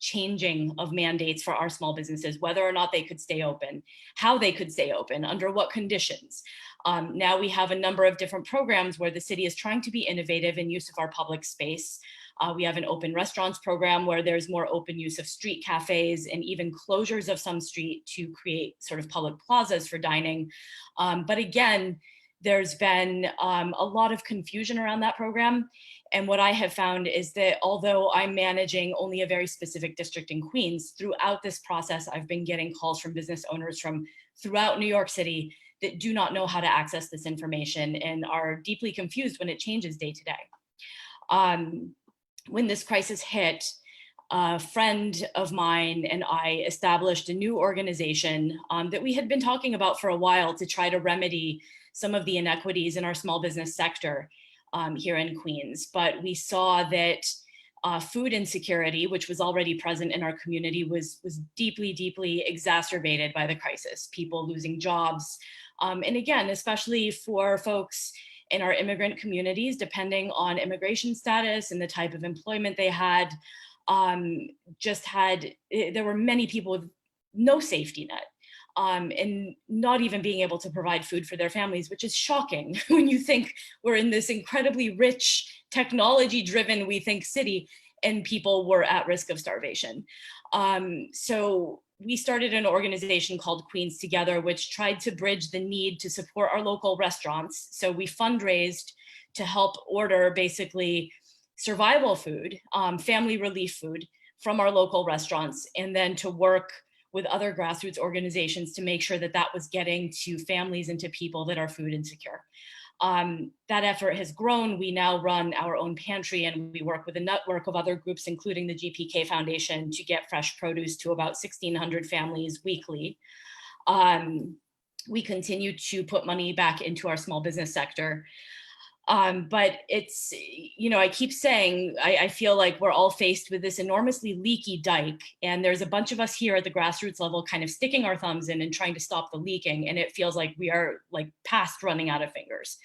changing of mandates for our small businesses, whether or not they could stay open, how they could stay open, under what conditions. Now we have a number of different programs where the city is trying to be innovative in use of our public space. We have an open restaurants program where there's more open use of street cafes and even closures of some street to create sort of public plazas for dining. But again, there's been a lot of confusion around that program. And what I have found is that although I'm managing only a very specific district in Queens, throughout this process, I've been getting calls from business owners from throughout New York City that do not know how to access this information and are deeply confused when it changes day to day. When this crisis hit, a friend of mine and I established a new organization that we had been talking about for a while to try to remedy some of the inequities in our small business sector here in Queens. But we saw that food insecurity, which was already present in our community, was deeply, deeply exacerbated by the crisis. People losing jobs. And again, especially for folks in our immigrant communities, depending on immigration status and the type of employment they had, there were many people with no safety net. And not even being able to provide food for their families, which is shocking when you think we're in this incredibly rich, technology-driven, we think, city, and people were at risk of starvation. So we started an organization called Queens Together, which tried to bridge the need to support our local restaurants. So we fundraised to help order basically survival food, family relief food from our local restaurants, and then to work with other grassroots organizations to make sure that that was getting to families and to people that are food insecure. That effort has grown. We now run our own pantry, and we work with a network of other groups, including the GPK Foundation, to get fresh produce to about 1,600 families weekly. We continue to put money back into our small business sector. But it's, I keep saying, I feel like we're all faced with this enormously leaky dike, and there's a bunch of us here at the grassroots level kind of sticking our thumbs in and trying to stop the leaking, and it feels like we are like past running out of fingers.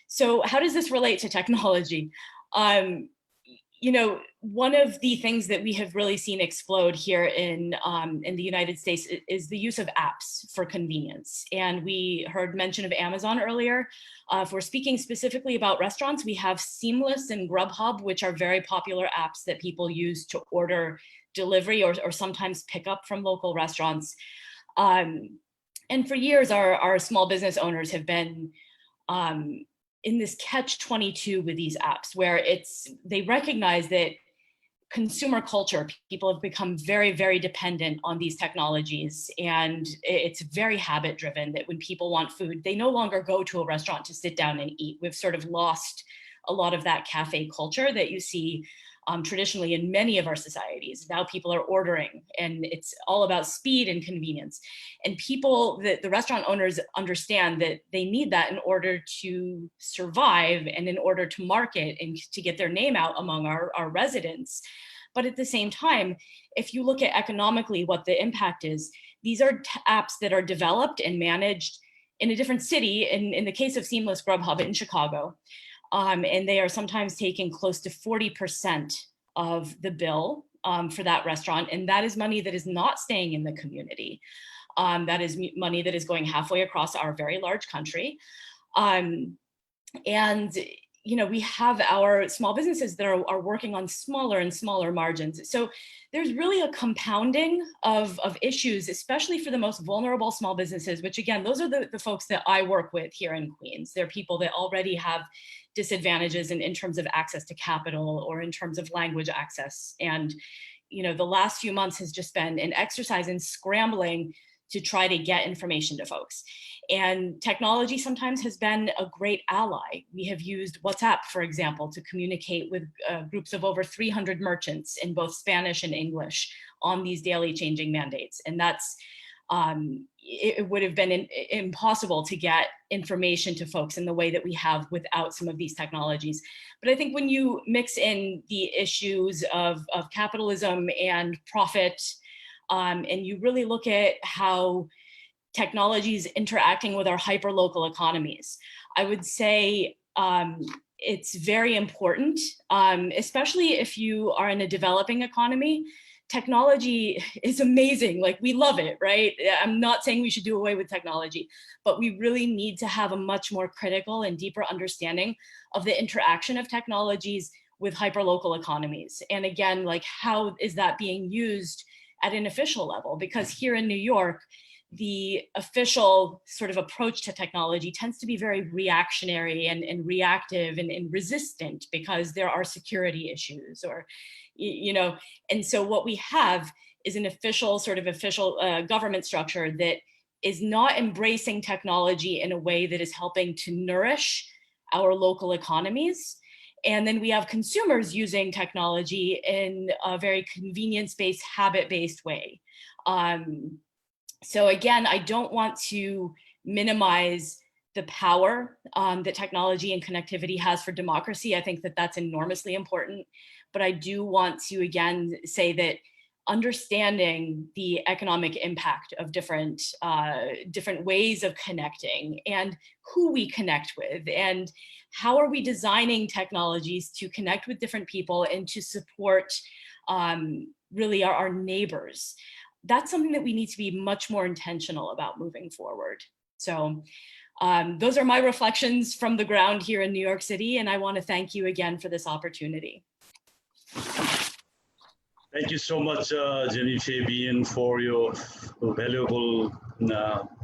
So how does this relate to technology? One of the things that we have really seen explode here in the United States is the use of apps for convenience. And we heard mention of Amazon earlier. If we're speaking specifically about restaurants, we have Seamless and Grubhub, which are very popular apps that people use to order delivery or sometimes pick up from local restaurants. And for years, our small business owners have been in this catch-22 with these apps, where they recognize that consumer culture, people have become very, very dependent on these technologies, and it's very habit-driven that when people want food, they no longer go to a restaurant to sit down and eat. We've sort of lost a lot of that cafe culture that you see traditionally in many of our societies. Now people are ordering, and it's all about speed and convenience. And the restaurant owners understand that they need that in order to survive and in order to market and to get their name out among our residents. But at the same time, if you look at economically what the impact is, these are apps that are developed and managed in a different city. In the case of Seamless Grubhub in Chicago, and they are sometimes taking close to 40% of the bill for that restaurant. And that is money that is not staying in the community. That is money that is going halfway across our very large country. We have our small businesses that are working on smaller and smaller margins. So there's really a compounding of issues, especially for the most vulnerable small businesses, which again, those are the folks that I work with here in Queens. They're people that already have disadvantages in terms of access to capital or in terms of language access. And, the last few months has just been an exercise in scrambling to try to get information to folks. And technology sometimes has been a great ally. We have used WhatsApp, for example, to communicate with groups of over 300 merchants in both Spanish and English on these daily changing mandates. And that's, it would have been impossible to get information to folks in the way that we have without some of these technologies. But I think when you mix in the issues of capitalism and profit, and you really look at how technologies interacting with our hyperlocal economies. I would say it's very important, especially if you are in a developing economy. Technology is amazing, like we love it, right? I'm not saying we should do away with technology, but we really need to have a much more critical and deeper understanding of the interaction of technologies with hyperlocal economies. And again, like how is that being used at an official level? Because here in New York, the official sort of approach to technology tends to be very reactionary and reactive and resistant because there are security issues or, you know, and so what we have is an official government structure that is not embracing technology in a way that is helping to nourish our local economies. And then we have consumers using technology in a very convenience-based, habit-based way. So again, I don't want to minimize the power that technology and connectivity has for democracy. I think that that's enormously important. But I do want to, again, say that understanding the economic impact of different ways of connecting and who we connect with and how are we designing technologies to connect with different people and to support really our neighbors. That's something that we need to be much more intentional about moving forward. So those are my reflections from the ground here in New York City, and I want to thank you again for this opportunity. Thank you so much, Jenny Fabian, for your valuable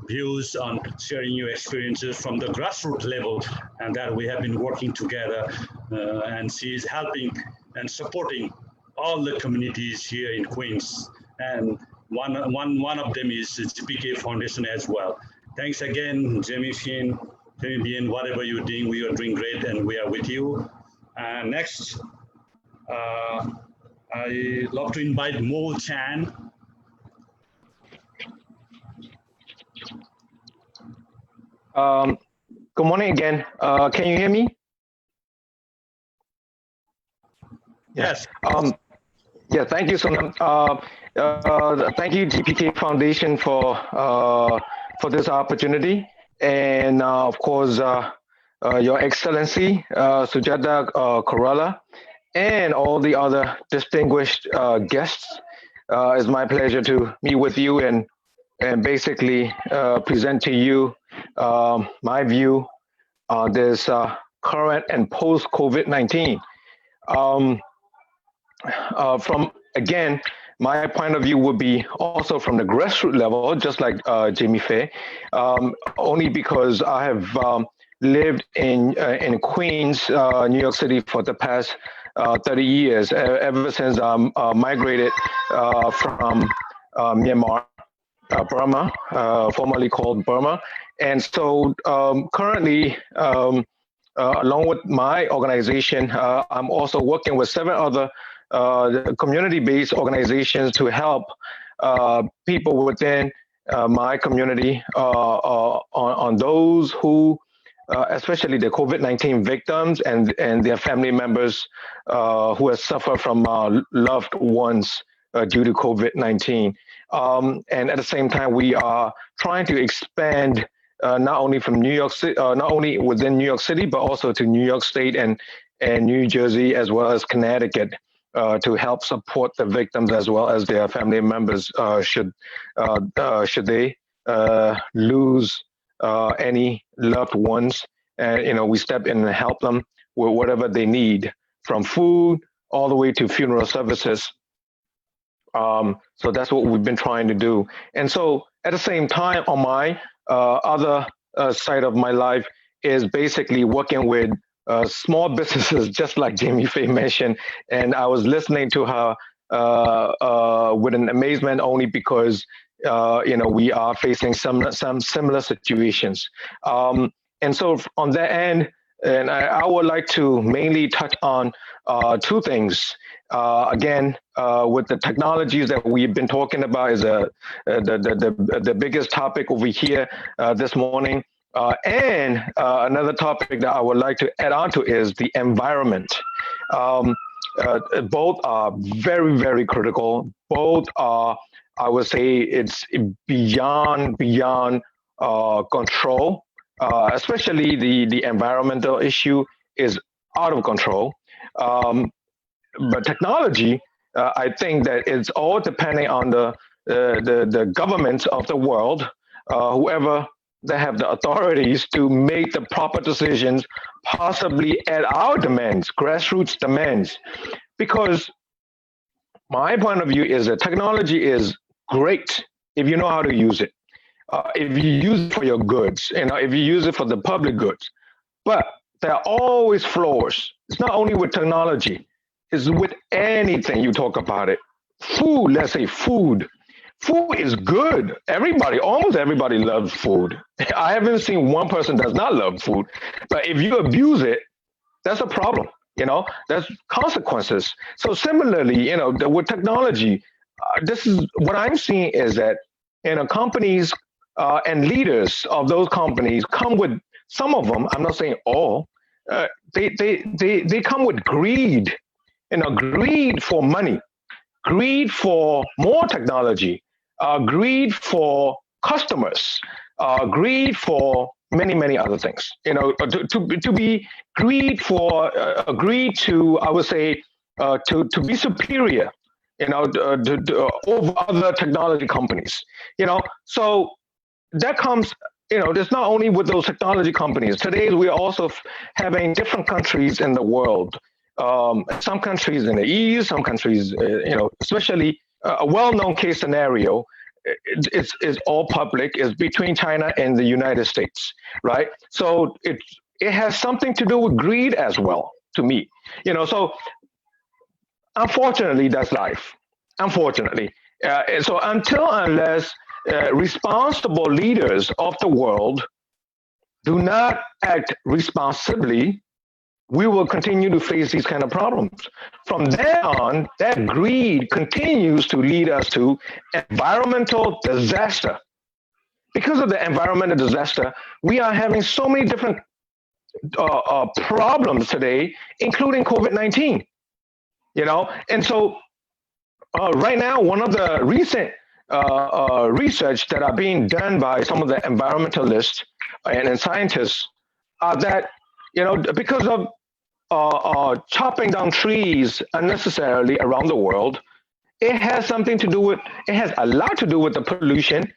views on sharing your experiences from the grassroots level, and that we have been working together, and she is helping and supporting all the communities here in Queens. And one of them is GPK Foundation as well. Thanks again, Jamie Bien, whatever you're doing, we are doing great, and we are with you. And next, I love to invite Mo Chan. Good morning again. Can you hear me? Yes. Yeah, thank you so much. Thank you, GPK Foundation, for this opportunity, and of course, Your Excellency Sujata Korala, and all the other distinguished guests. It's my pleasure to meet with you and basically present to you my view on this current and post-COVID-19. From, again, my point of view would be also from the grassroots level, just like Jamie Faye, only because I have lived in Queens, New York City for the past 30 years, ever since I migrated from Myanmar, Burma, formerly called Burma. And so currently, along with my organization, I'm also working with 7 other community-based organizations to help people within my community on those who, especially the COVID-19 victims and their family members who have suffered from loved ones due to COVID-19. And at the same time, we are trying to expand not only from New York City, not only within New York City, but also to New York State and New Jersey, as well as Connecticut, to help support the victims as well as their family members should they lose any loved ones. And we step in and help them with whatever they need, from food all the way to funeral services. So that's what we've been trying to do. And so at the same time, on my other side of my life is basically working with small businesses, just like Jamie Faye mentioned. And I was listening to her with an amazement, only because we are facing some similar situations. And so on that end, and I would like to mainly touch on 2 things. Again, with the technologies that we've been talking about is the biggest topic over here this morning. And another topic that I would like to add on to is the environment. both are very, very critical. Both are, I would say, it's beyond control. Especially the environmental issue is out of control. But technology, I think that it's all depending on the governments of the world, whoever that have the authorities to make the proper decisions, possibly at our demands, grassroots demands. Because my point of view is that technology is great if you know how to use it. If you use it for your goods, if you use it for the public goods. But there are always flaws. It's not only with technology, it's with anything you talk about it. Food, let's say food. Food is good. Almost everybody loves food. I haven't seen one person does not love food. But if you abuse it, that's a problem. There's consequences. So similarly, with technology, this is what I'm seeing is that companies and leaders of those companies come with some of them. I'm not saying all. They come with greed. Greed for money, greed for more technology, greed for customers, greed for many other things. To be greed for greed to, I would say, to be superior. Over other technology companies. So that comes. There's not only with those technology companies. Today we're also having different countries in the world. Some countries in the East, some countries, especially a well-known case scenario is all public, is between China and the United States, right? So it has something to do with greed as well, to me. So unfortunately, that's life. Unfortunately. So unless responsible leaders of the world do not act responsibly, we will continue to face these kind of problems. From there on, that greed continues to lead us to environmental disaster. Because of the environmental disaster, we are having so many different problems today, including COVID-19. And so right now, one of the recent research that are being done by some of the environmentalists and scientists are that, because of chopping down trees unnecessarily around the world, it has a lot to do with the pollution,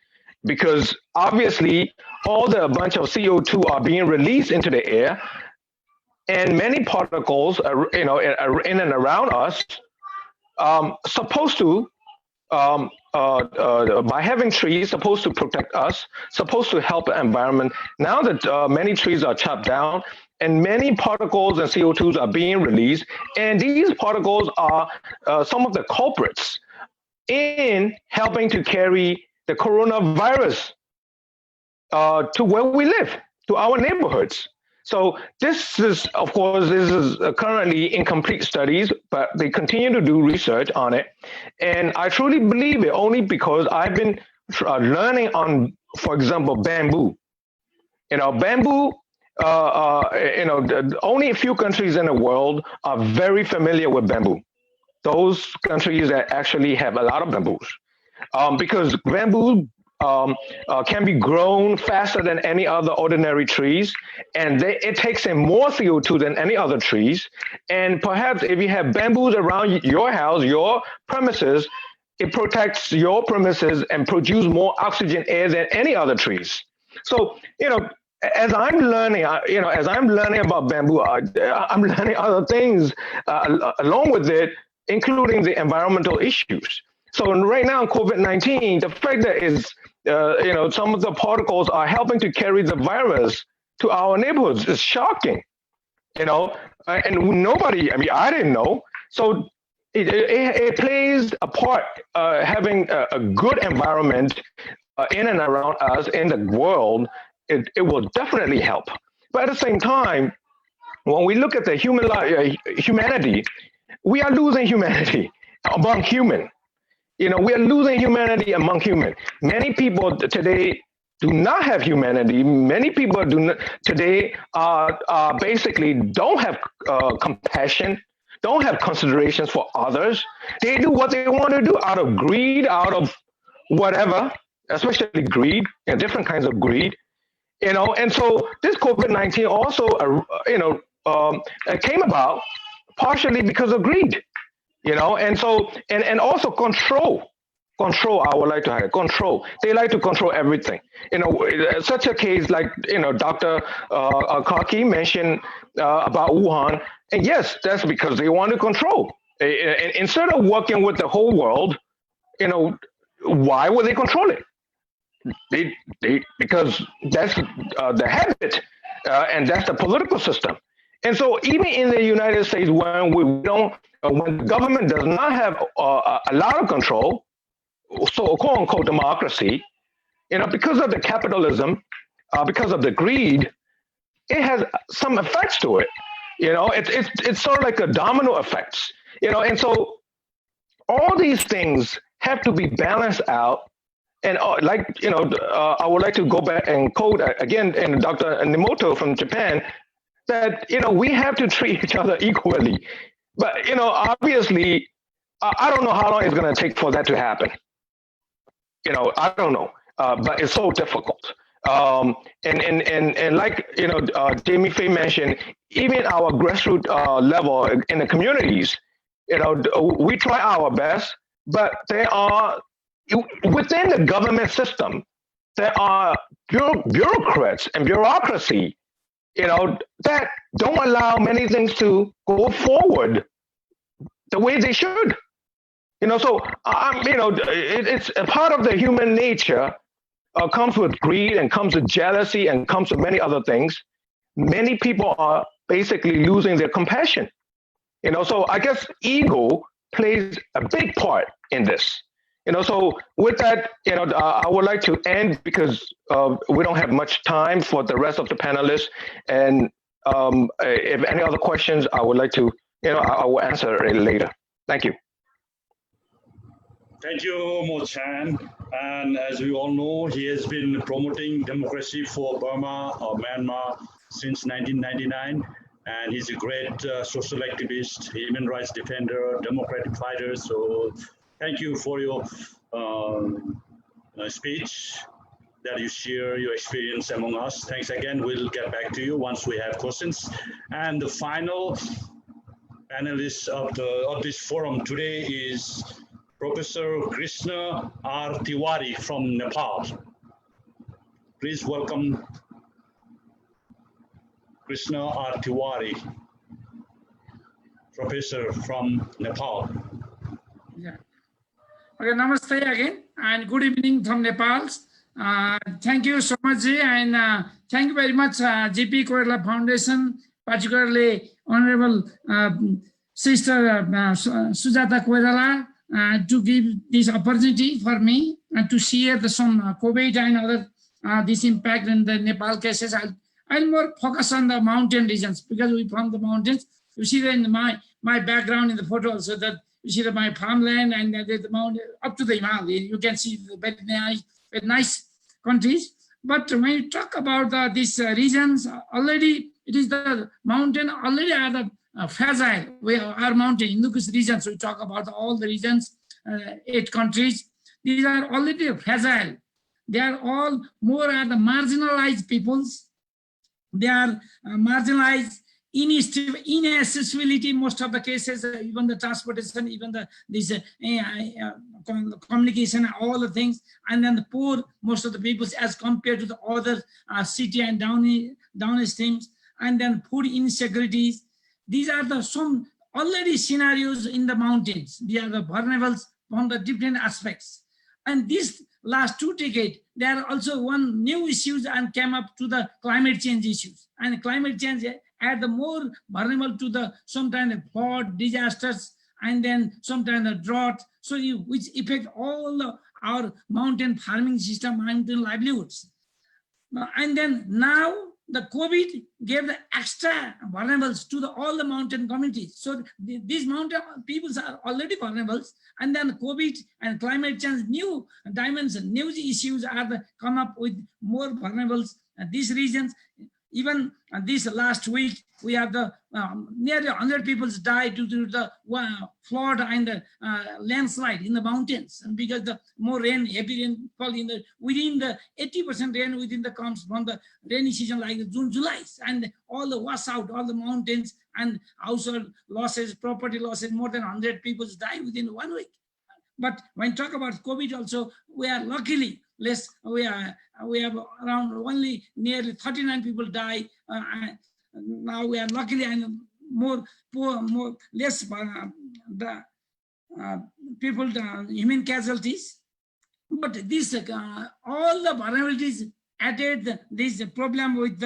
because obviously a bunch of CO2 are being released into the air, and many particles, in and around us, supposed to, by having trees, supposed to protect us, supposed to help the environment. Now that many trees are chopped down, and many particles and CO2s are being released, and these particles are some of the culprits in helping to carry the coronavirus to where we live, to our neighborhoods. So this is currently incomplete studies, but they continue to do research on it. And I truly believe it only because I've been learning on, for example, bamboo. Bamboo, only a few countries in the world are very familiar with bamboo. Those countries that actually have a lot of bamboos. Because bamboo can be grown faster than any other ordinary trees, and it takes in more CO2 than any other trees. And perhaps if you have bamboos around your house, your premises, it protects your premises and produce more oxygen air than any other trees. So, as I'm learning, about bamboo, I'm learning other things along with it, including the environmental issues. So right now, COVID-19, the fact that is, some of the particles are helping to carry the virus to our neighborhoods is shocking, and nobody, I didn't know. So it plays a part, having a good environment in and around us in the world. It will definitely help. But at the same time, when we look at the humanity, we are losing humanity among human. We are losing humanity among human. Many people today do not have humanity. Many people today basically don't have compassion. don't have considerations for others. They do what they want to do out of greed, out of whatever, especially greed and different kinds of greed. And so this COVID-19 also, it came about partially because of greed, and so, and also control, I would like to have control. They like to control everything. Such a case like, Dr. Kaki mentioned about Wuhan. And yes, that's because they want to control. And instead of working with the whole world, why would they control it? Because that's the habit, and that's the political system. And so even in the United States, when when the government does not have a lot of control, so quote unquote democracy, because of the capitalism, because of the greed, it has some effects to it. It's sort of like a domino effects. And so all these things have to be balanced out. And I would like to go back and quote again, and Dr. Nemoto from Japan, that we have to treat each other equally. But obviously, I don't know how long it's going to take for that to happen. I don't know, but it's so difficult. And like Jamie Faye mentioned, even our grassroots level in the communities, we try our best, but there are within the government system, there are bureaucrats and bureaucracy, that don't allow many things to go forward the way they should. So it's a part of the human nature. Comes with greed and comes with jealousy and comes with many other things. Many people are basically losing their compassion. So I guess ego plays a big part in this. So with that, I would like to end because we don't have much time for the rest of the panelists. And if any other questions, I would like to, I will answer it later. Thank you. Thank you, Mo Chan. And as we all know, he has been promoting democracy for Burma or Myanmar since 1999. And he's a great social activist, human rights defender, democratic fighter. So thank you for your speech, that you share your experience among us. Thanks again. We'll get back to you once we have questions. And the final panelist of this forum today is Professor Krishna R. Tiwari from Nepal. Please welcome Krishna R. Tiwari, professor from Nepal. Yeah. Okay, namaste again, and good evening from Nepal. Thank you so much, Ji, and thank you very much, GPK Foundation, particularly Honorable Sister Sujata Koirala, to give this opportunity for me and to share some COVID and other this impact in the Nepal cases. I'll more focus on the mountain regions because we from the mountains. You see that in my background in the photo also, that you see that my farmland and the mountain up to the Himalaya. You can see the very nice countries. But when you talk about these regions, already it is the mountain already are the fragile. Our mountain in Hindu regions, we talk about all the regions, 8 countries. These are already fragile. They are all more are the marginalized peoples. They are marginalized, inaccessibility, most of the cases, even the transportation, even this communication, all the things, and then the poor, most of the people as compared to the other city and downstreams, and then food insecurities. These are the some already scenarios in the mountains. They are the vulnerables from the different aspects. And this last 2 decades, there are also one new issues and came up to the climate change issues. And climate change are the more vulnerable to the sometimes flood, disasters, and then sometimes the drought. So which affect all our mountain farming system, mountain livelihoods. And then now the COVID gave the extra vulnerables to all the mountain communities. So these mountain peoples are already vulnerable, and then COVID and climate change, new dimensions, new issues are come up with more vulnerables. And these regions, Even this last week, we have the nearly 100 people died due to the flood and the landslide in the mountains, and because the more rain, heavy rain fall within the 80% rain within the comes from the rainy season like June, July, and all the wash out all the mountains and household losses, property losses. More than 100 people die within 1 week. But when talk about COVID also, we are luckily less. We have around only nearly 39 people die. Now we are luckily and more less the people human casualties. But this all the vulnerabilities added this problem with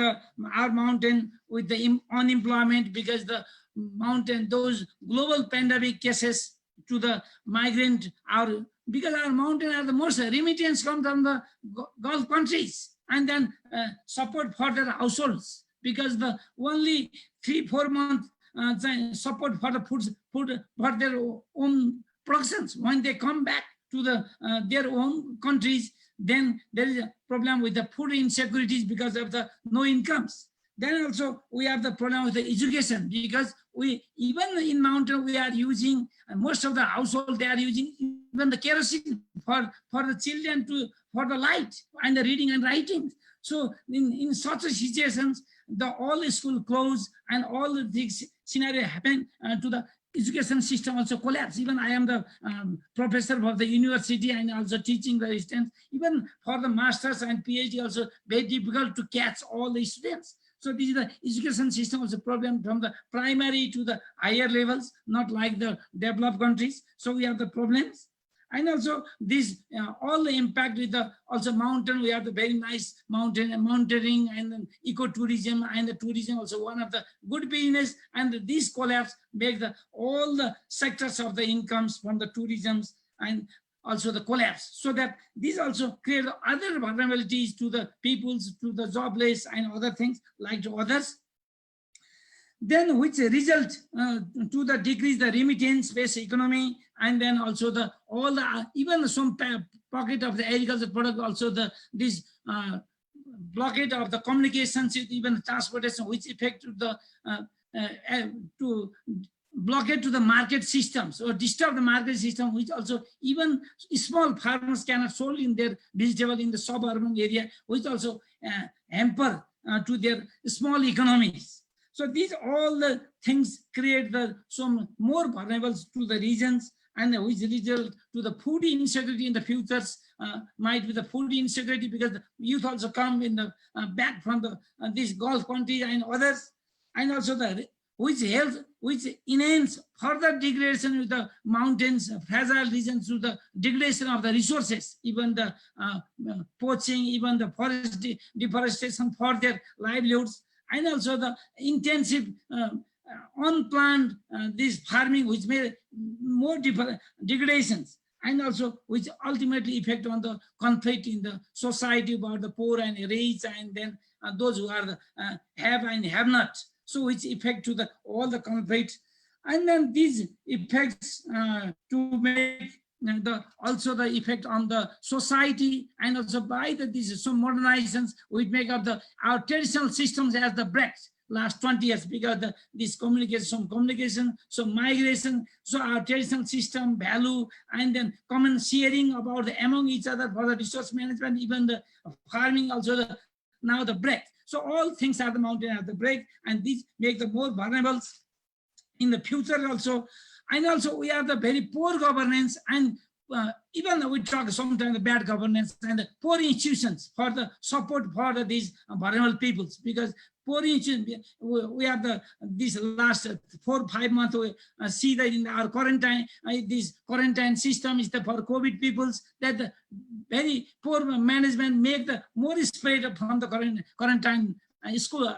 our mountain, with the unemployment, because the mountain, those global pandemic cases to the migrant are because our mountain are the most remittance come from the Gulf countries, and then support for their households, because the only 3-4 months support for the food for their own productions. When they come back to the their own countries, then there is a problem with the food insecurities because of the no incomes. Then also we have the problem with the education, because we even in mountain we are using, and most of the household they are using even the kerosene for the children for the light and the reading and writing. So in such situations, all the school closed and all the things scenario happen to the education system also collapse. Even I am the professor of the university and also teaching the students. Even for the masters and PhD also very difficult to catch all the students. So this is the education system was a problem from the primary to the higher levels, not like the developed countries. So we have the problems. And also this all the impact with the also mountain. We have the very nice mountain and mountaineering and then ecotourism, and the tourism also one of the good business. And this collapse make all the sectors of the incomes from the tourism and also the collapse. So that these also create other vulnerabilities to the peoples, to the jobless and other things like to others. Then which result to the decrease the remittance-based economy, and then also the all the even some pocket of the agriculture product, also this blockade of the communications, even transportation, which affect the to blockade to the market systems or disturb the market system, which also even small farmers cannot sold in their vegetable in the suburban area, which also hamper to their small economies. So these all the things create some more vulnerables to the regions, and which result to the food insecurity in the futures. Might be the food insecurity because the youth also come in the back from the these Gulf countries and others, and also the which enhance further degradation with the mountains, fragile regions, to the degradation of the resources, even the poaching, even the forest deforestation for their livelihoods, and also the intensive unplanned this farming, which made more degradations, and also which ultimately affect on the conflict in the society about the poor and rich, and then those who are the have and have not. So which affect to the all the conflicts, and then these effects to make also the effect on the society, and also by these some modernizations which make up our traditional systems as the breaks last 20 years, because this communication, some migration, so our traditional system value, and then common sharing about among each other for the resource management, even the farming, also now the break. So all things are the mountain at the break, and these make the more vulnerable in the future also. And also we have the very poor governance, and even though we talk sometimes the bad governance and the poor institutions for the support for these vulnerable peoples, because poor institutions, we have this last 4 or 5 months, we see that in our quarantine, this quarantine system is for COVID peoples, that the very poor management make the more spread from the quarantine school,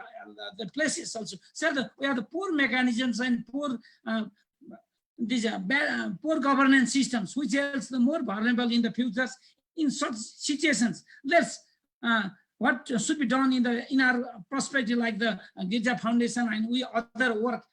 the places also. So we have the poor mechanisms and poor these poor governance systems, which helps the more vulnerable in the futures in such situations. Let's what should be done in our perspective, like the GPK Foundation and we other work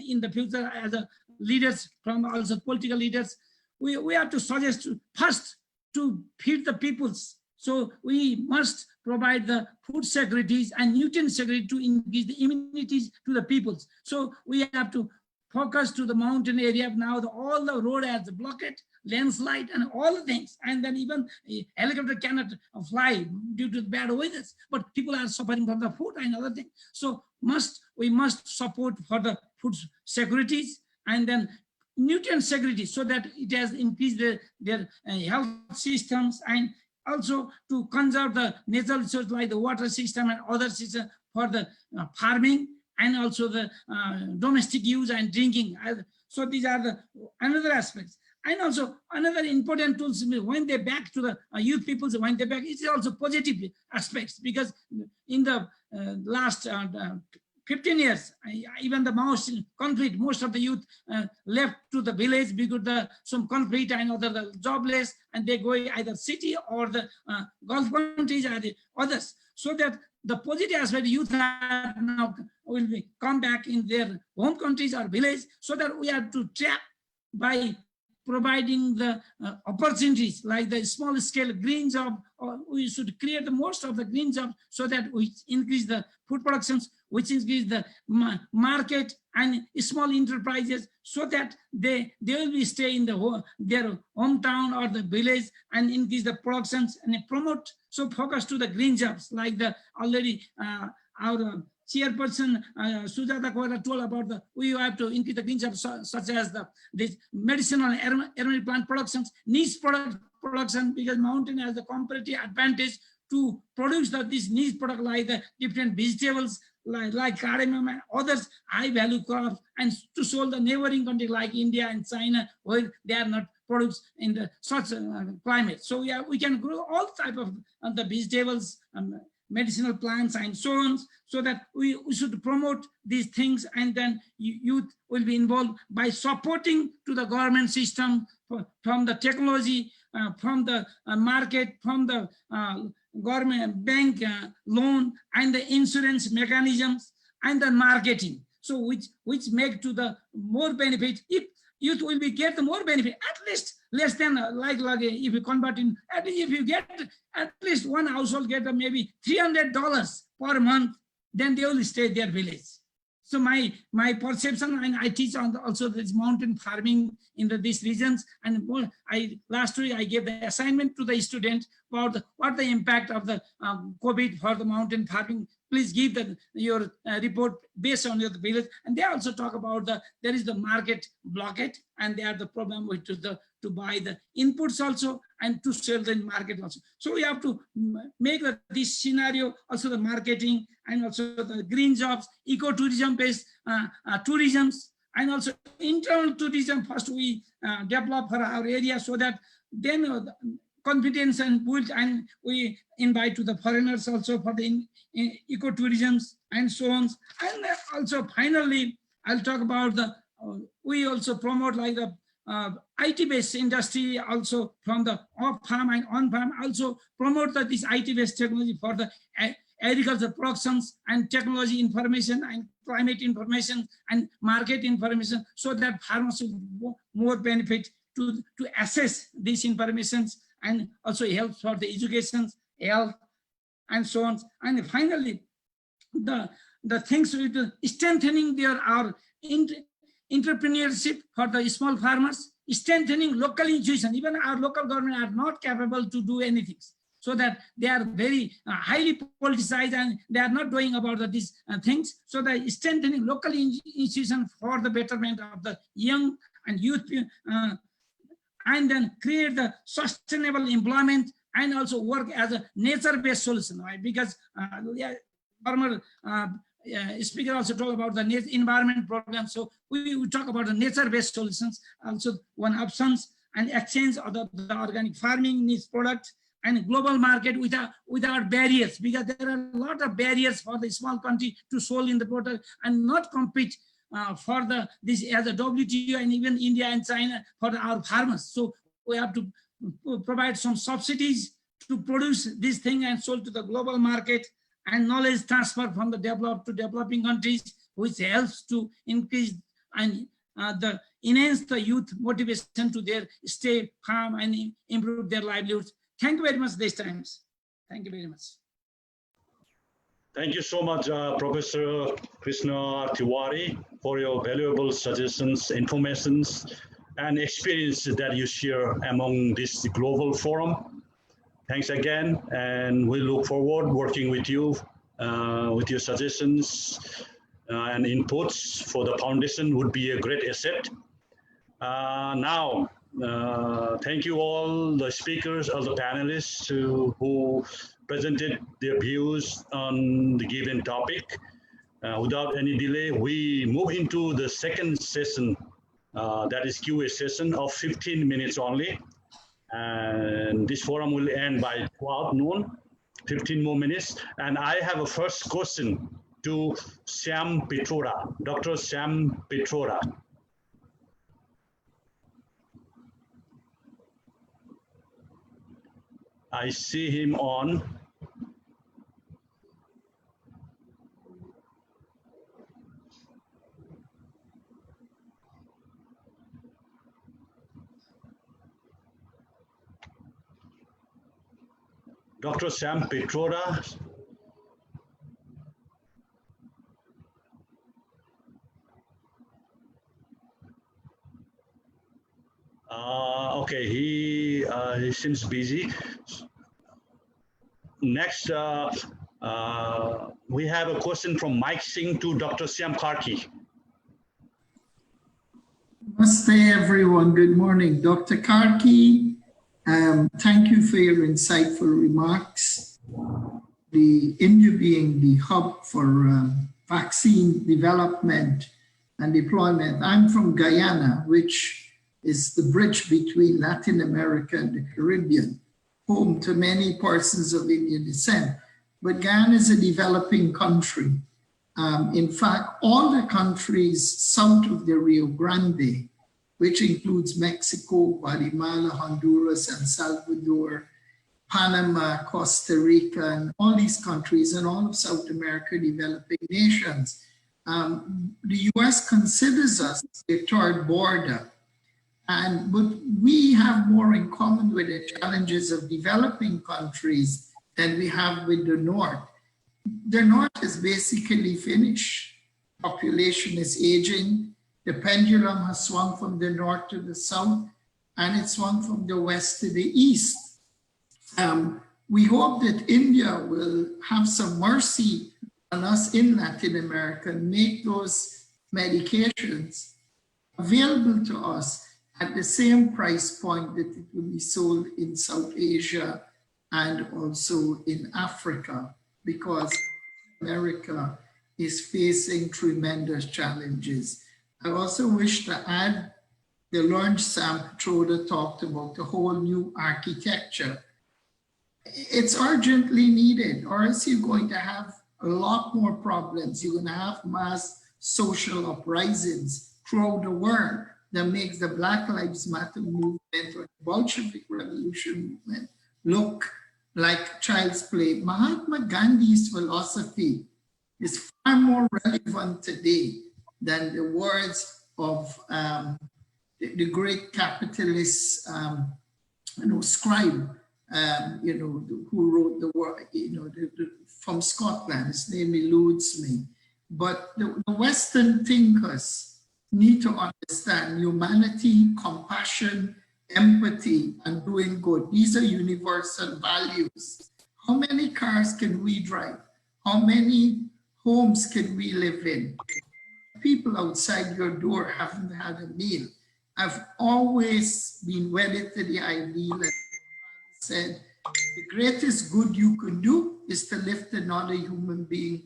in the future as leaders from also political leaders. We have to suggest first to feed the peoples So we must provide the food securities and nutrient security to increase the immunities to the peoples. So we have to focus to the mountain area. Now all the road has blocked, landslide and all the things. And then even a helicopter cannot fly due to bad weather, but people are suffering from the food and other things. So we must support for the food securities and then nutrient security, so that it has increased their health systems, and also to conserve the natural resources like the water system and other systems for the farming, and also the domestic use and drinking. So these are the another aspects. And also another important tools when they back to the youth people, when they back, it's also positive aspects, because in the last 15 years, even the most conflict, most of the youth left to the village because some conflict and other jobless, and they go either city or the Gulf countries or the others. So that the positive aspect, youth now will come back in their home countries or village, so that we have to trap by providing the opportunities like the small scale green job, or we should create the most of the green jobs, so that we increase the food productions, which increase the market and small enterprises, so that they will be stay in their hometown or the village and increase the productions and promote. So focus to the green jobs, like the already our chairperson Sujata Koira told about we have to increase the green jobs, such as this medicinal aromatic plant productions, niche production, because mountain has the comparative advantage to produce this niche product like the different vegetables like cardamom and others high value crops, and to solve the neighboring countries like India and China, where they are not produced in the such climate. So we can grow all type of the vegetables, medicinal plants and so on, so that we should promote these things, and then youth will be involved by supporting to the government system from the technology, from the market, from the government bank loan and the insurance mechanisms and the marketing. So which make to the more benefit. If youth will be get the more benefit, at least less than like if you convert in, at least if you get at least one household get maybe $300 per month, then they will stay their village. So my perception, and I teach on also this mountain farming in these regions. And last week I gave the assignment to the student about what the impact of the COVID for the mountain farming. Please give your report based on your village. And they also talk about there is the market blockade, and they have the problem with to buy the inputs also and to sell the market also. So we have to make this scenario also the marketing, and also the green jobs, ecotourism based tourisms, and also internal tourism. First we develop for our area, so that then confidence and build, and we invite to the foreigners also for the ecotourisms and so on. And also finally, I'll talk about we also promote like the IT-based industry also from the off-farm and on-farm, also promote this IT-based technology for the agriculture productions and technology information and climate information and market information, so that farmers will more benefit to assess these informations, and also help for the education, health, and so on. And finally, the things with strengthening our entrepreneurship for the small farmers, strengthening local institutions. Even our local government are not capable to do anything, so that they are very highly politicized, and they are not doing about these things. So the strengthening local institutions for the betterment of the young and youth, and then create the sustainable employment, and also work as a nature-based solution, right? Because former speaker also talked about the environment program. So we talk about the nature-based solutions, also one options, and exchange of the organic farming niche products, and global market without barriers, because there are a lot of barriers for the small country to sold in the product and not compete for this as a WTO and even India and China for our farmers. So we have to provide some subsidies to produce this thing and sold to the global market, and knowledge transfer from the developed to developing countries, which helps to increase and enhance the youth motivation to their stay farm and improve their livelihoods. Thank you very much this time. Thank you very much. Thank you so much, Professor Krishna Tiwari, for your valuable suggestions, informations, and experience that you share among this global forum. Thanks again, and we look forward working with you with your suggestions and inputs for the foundation would be a great asset. Now, thank you all the speakers, all the panelists who presented their views on the given topic. Without any delay, we move into the second session, that is QA session of 15 minutes only. And this forum will end by 12 noon, 15 more minutes. And I have a first question to Sam Pitroda, Dr. Sam Pitroda. I see him on. Dr. Sam Pitroda. Okay, he seems busy. Next, we have a question from Mike Singh to Dr. Syam Karki. Namaste, everyone. Good morning. Dr. Karki, thank you for your insightful remarks. India being the hub for vaccine development and deployment. I'm from Guyana, which is the bridge between Latin America and the Caribbean, home to many persons of Indian descent. But Guyana is a developing country. In fact, all the countries south of the Rio Grande, which includes Mexico, Guatemala, Honduras, El Salvador, Panama, Costa Rica, and all these countries, and all of South America, developing nations. The US considers us a third border. But we have more in common with the challenges of developing countries than we have with the North. The North is basically finished. Population is aging. The pendulum has swung from the North to the South, and it swung from the West to the East. We hope that India will have some mercy on us in Latin America and make those medications available to us at the same price point that it will be sold in South Asia and also in Africa, because America is facing tremendous challenges. I also wish to add, the lunch Sam Pitroda talked about, the whole new architecture. It's urgently needed, or else you're going to have a lot more problems. You're going to have mass social uprisings throughout the world that makes the Black Lives Matter movement or the Bolshevik Revolution movement look like child's play. Mahatma Gandhi's philosophy is far more relevant today than the words of the great capitalist, scribe, who wrote the word, from Scotland. His name eludes me. But the Western thinkers need to understand humanity, compassion, empathy, and doing good. These are universal values. How many cars can we drive? How many homes can we live in? People outside your door haven't had a meal. I've always been wedded to the ideal that said, the greatest good you can do is to lift another human being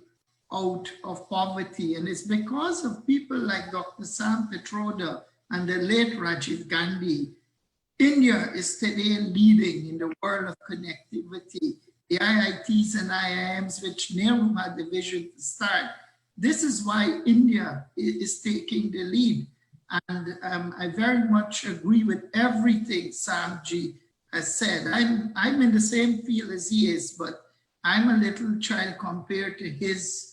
out of poverty. And it's because of people like Dr. Sam Pitroda and the late Rajiv Gandhi. India is today leading in the world of connectivity. The IITs and IIMs, which Nehru had the vision to start. This is why India is taking the lead. And I very much agree with everything Samji has said. I'm in the same field as he is, but I'm a little child compared to his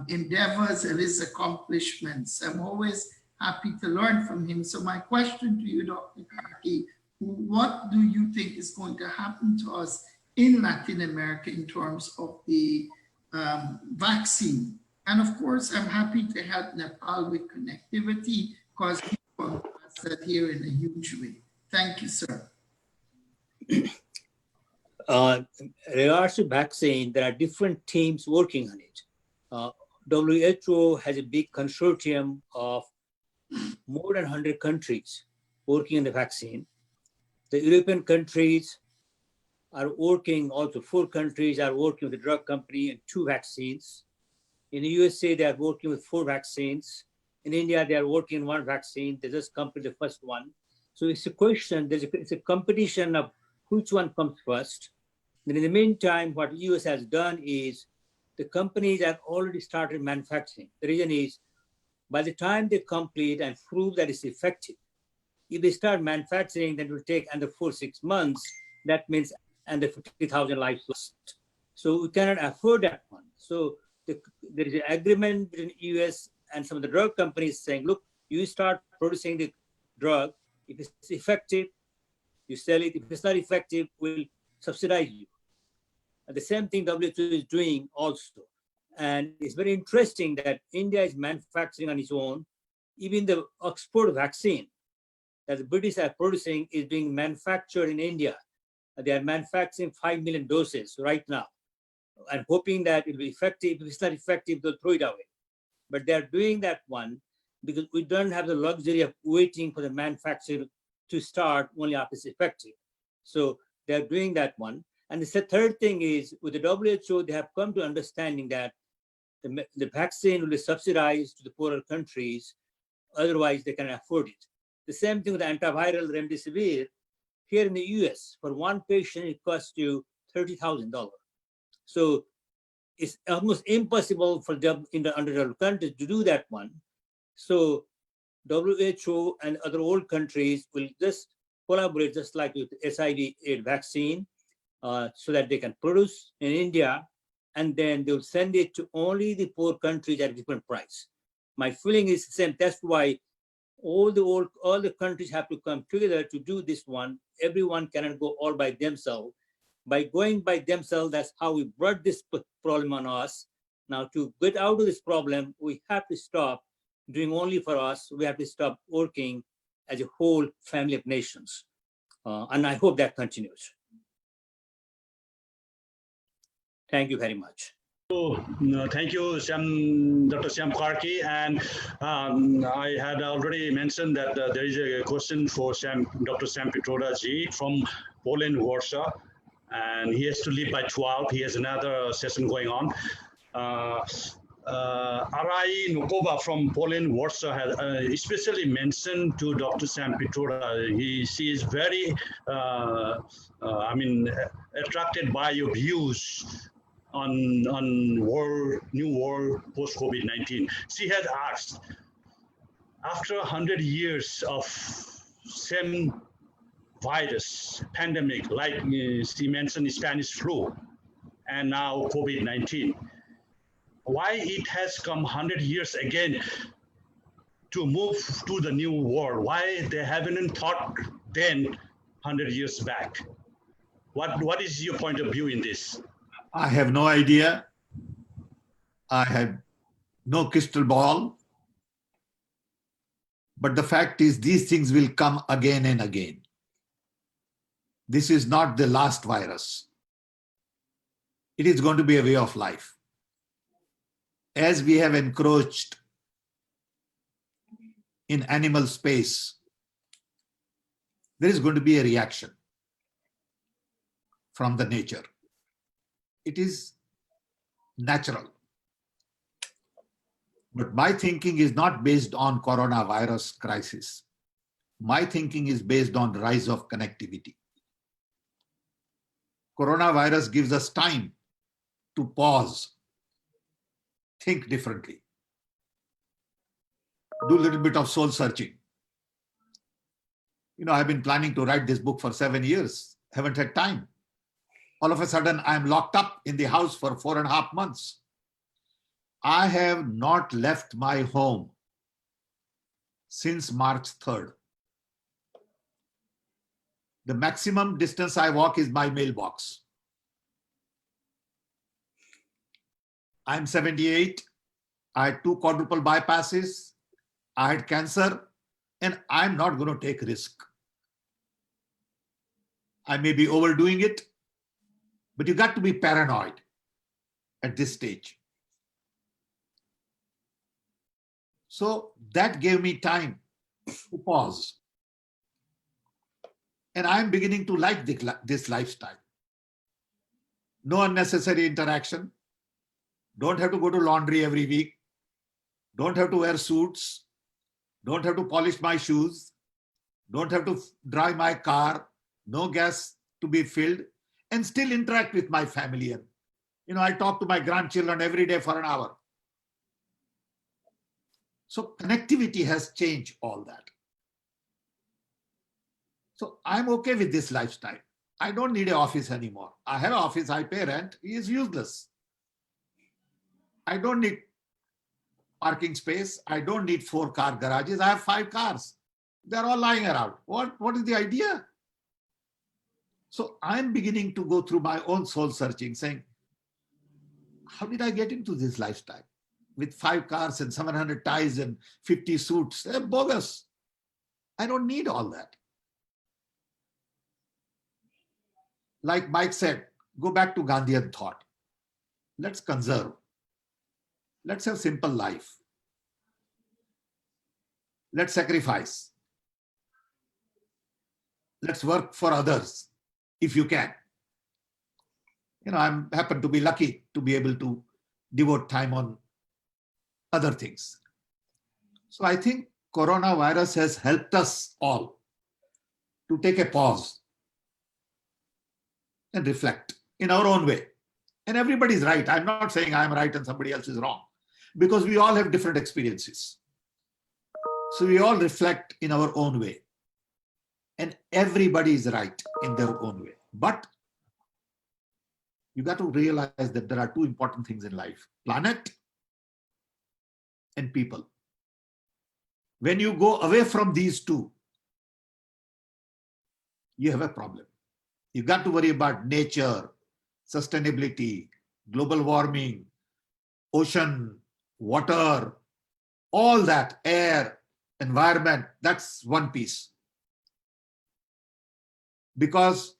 endeavors and his accomplishments. I'm always happy to learn from him. So my question to you, Dr. Karki, what do you think is going to happen to us in Latin America in terms of the vaccine. And of course, I'm happy to help Nepal with connectivity because he does that here in a huge way. Thank you, sir. Regards to vaccine, there are different teams working on it. WHO has a big consortium of more than 100 countries working on the vaccine. The European countries are working, also 4 countries are working with the drug company and 2 vaccines. In the USA, they are working with 4 vaccines. In India, they are working on 1 vaccine. They just completed the first one. So it's a question, it's a competition of which one comes first. Then in the meantime, what US has done is the companies have already started manufacturing. The reason is by the time they complete and prove that it's effective, if they start manufacturing, then it will take under 4-6 months. That means under 50,000 lives lost. So we cannot afford that one. So there is an agreement between US and some of the drug companies saying, look, you start producing the drug. If it's effective, you sell it. If it's not effective, we'll subsidize you. And the same thing WHO is doing also. And it's very interesting that India is manufacturing on its own. Even the Oxford vaccine that the British are producing is being manufactured in India. They are manufacturing 5 million doses right now and hoping that it will be effective. If it's not effective, they'll throw it away. But they're doing that one because we don't have the luxury of waiting for the manufacturer to start only after it's effective. So they're doing that one. And the third thing is with the WHO, they have come to understanding that the vaccine will be subsidized to the poorer countries. Otherwise, they can afford it. The same thing with the antiviral remdesivir. Here in the US, for one patient, it costs you $30,000. So it's almost impossible for them in the underdeveloped countries to do that one. So WHO and other old countries will just collaborate, just like with HIV/AIDS vaccine, so that they can produce in India, and then they'll send it to only the poor countries at a different price. My feeling is the same. That's why all the countries have to come together to do this one. Everyone cannot go all by themselves. By going by themselves, that's how we brought this problem on us. Now, to get out of this problem, we have to stop doing only for us. We have to stop working as a whole family of nations. And I hope that continues. Thank you very much. Thank you, Dr. Syam Karki. And I had already mentioned that there is a question for Dr. Syam Pitroda ji from Poland, Warsaw. And he has to leave by 12. He has another session going on. Arai Nukova from Poland, Warsaw has especially mentioned to Dr. Syam Pitroda. She is very, attracted by your views on new world post-COVID-19. She has asked, after 100 years of same virus, pandemic, like she mentioned Spanish flu, and now COVID-19, why it has come 100 years again to move to the new world? Why they haven't thought then 100 years back? What is your point of view in this? I have no idea. I have no crystal ball. But the fact is, these things will come again and again. This is not the last virus. It is going to be a way of life. As we have encroached in animal space, there is going to be a reaction from the nature. It is natural. But my thinking is not based on coronavirus crisis. My thinking is based on the rise of connectivity. Coronavirus gives us time to pause, think differently, do a little bit of soul searching. You know, I've been planning to write this book for 7 years, haven't had time. All of a sudden, I'm locked up in the house for 4.5 months. I have not left my home since March 3rd. The maximum distance I walk is my mailbox. I'm 78. I had 2 quadruple bypasses. I had cancer, and I'm not going to take risk. I may be overdoing it, but you got to be paranoid at this stage. So that gave me time to pause. And I'm beginning to like this lifestyle. No unnecessary interaction. Don't have to go to laundry every week. Don't have to wear suits. Don't have to polish my shoes. Don't have to drive my car. No gas to be filled, and still interact with my family. And, I talk to my grandchildren every day for an hour. So connectivity has changed all that. So I'm okay with this lifestyle. I don't need an office anymore. I have an office, I pay rent. It is useless. I don't need parking space. I don't need 4-car garages. I have 5 cars. They're all lying around. What is the idea? So I'm beginning to go through my own soul searching, saying, how did I get into this lifestyle? With 5 cars and 700 ties and 50 suits. They're bogus. I don't need all that. Like Mike said, go back to Gandhian thought. Let's conserve. Let's have simple life. Let's sacrifice. Let's work for others if you can. I'm happen to be lucky to be able to devote time on other things. So I think coronavirus has helped us all to take a pause and reflect in our own way. And everybody's right. I'm not saying I'm right and somebody else is wrong, because we all have different experiences. So we all reflect in our own way. And everybody is right in their own way. But you got to realize that there are 2 important things in life: planet and people. When you go away from these 2, you have a problem. You got to worry about nature, sustainability, global warming, ocean, water, all that, air, environment. That's one piece. Because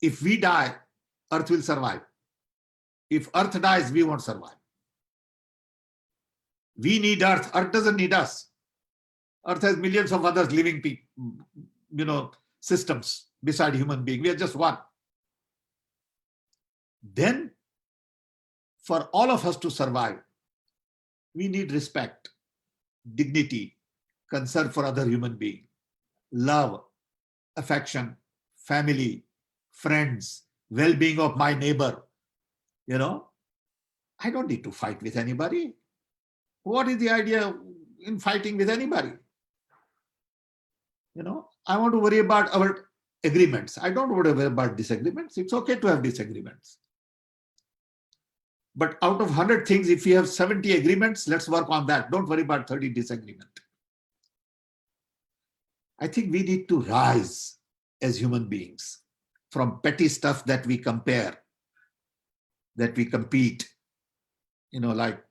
if we die, Earth will survive. If Earth dies, we won't survive. We need Earth. Earth doesn't need us. Earth has millions of others living systems beside human being. We are just one. Then, for all of us to survive, we need respect, dignity, concern for other human beings, love, affection, family, friends, well-being of my neighbor. I don't need to fight with anybody. What is the idea in fighting with anybody? I want to worry about our agreements. I don't want to worry about disagreements. It's okay to have disagreements. But out of 100 things, if you have 70 agreements, let's work on that. Don't worry about 30 disagreements. I think we need to rise as human beings from petty stuff that we compare, that we compete, like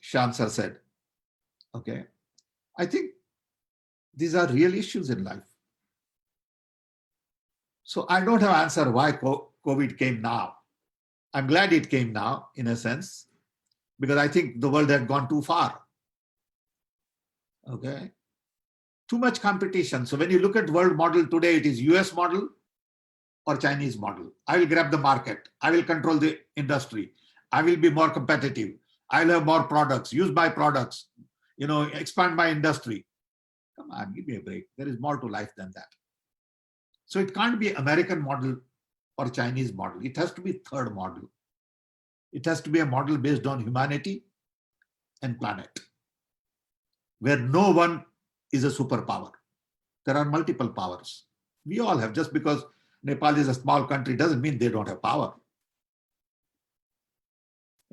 Shyam sir said. Okay. I think these are real issues in life. So I don't have an answer why COVID came now. I'm glad it came now, in a sense, because I think the world had gone too far. Okay. Too much competition. So when you look at world model today, it is US model or Chinese model. I will grab the market. I will control the industry. I will be more competitive. I'll have more products, use my products, expand my industry. Come on, give me a break. There is more to life than that. So it can't be American model or Chinese model. It has to be third model. It has to be a model based on humanity and planet, where no one is a superpower. There are multiple powers. We all have. Just because Nepal is a small country doesn't mean they don't have power.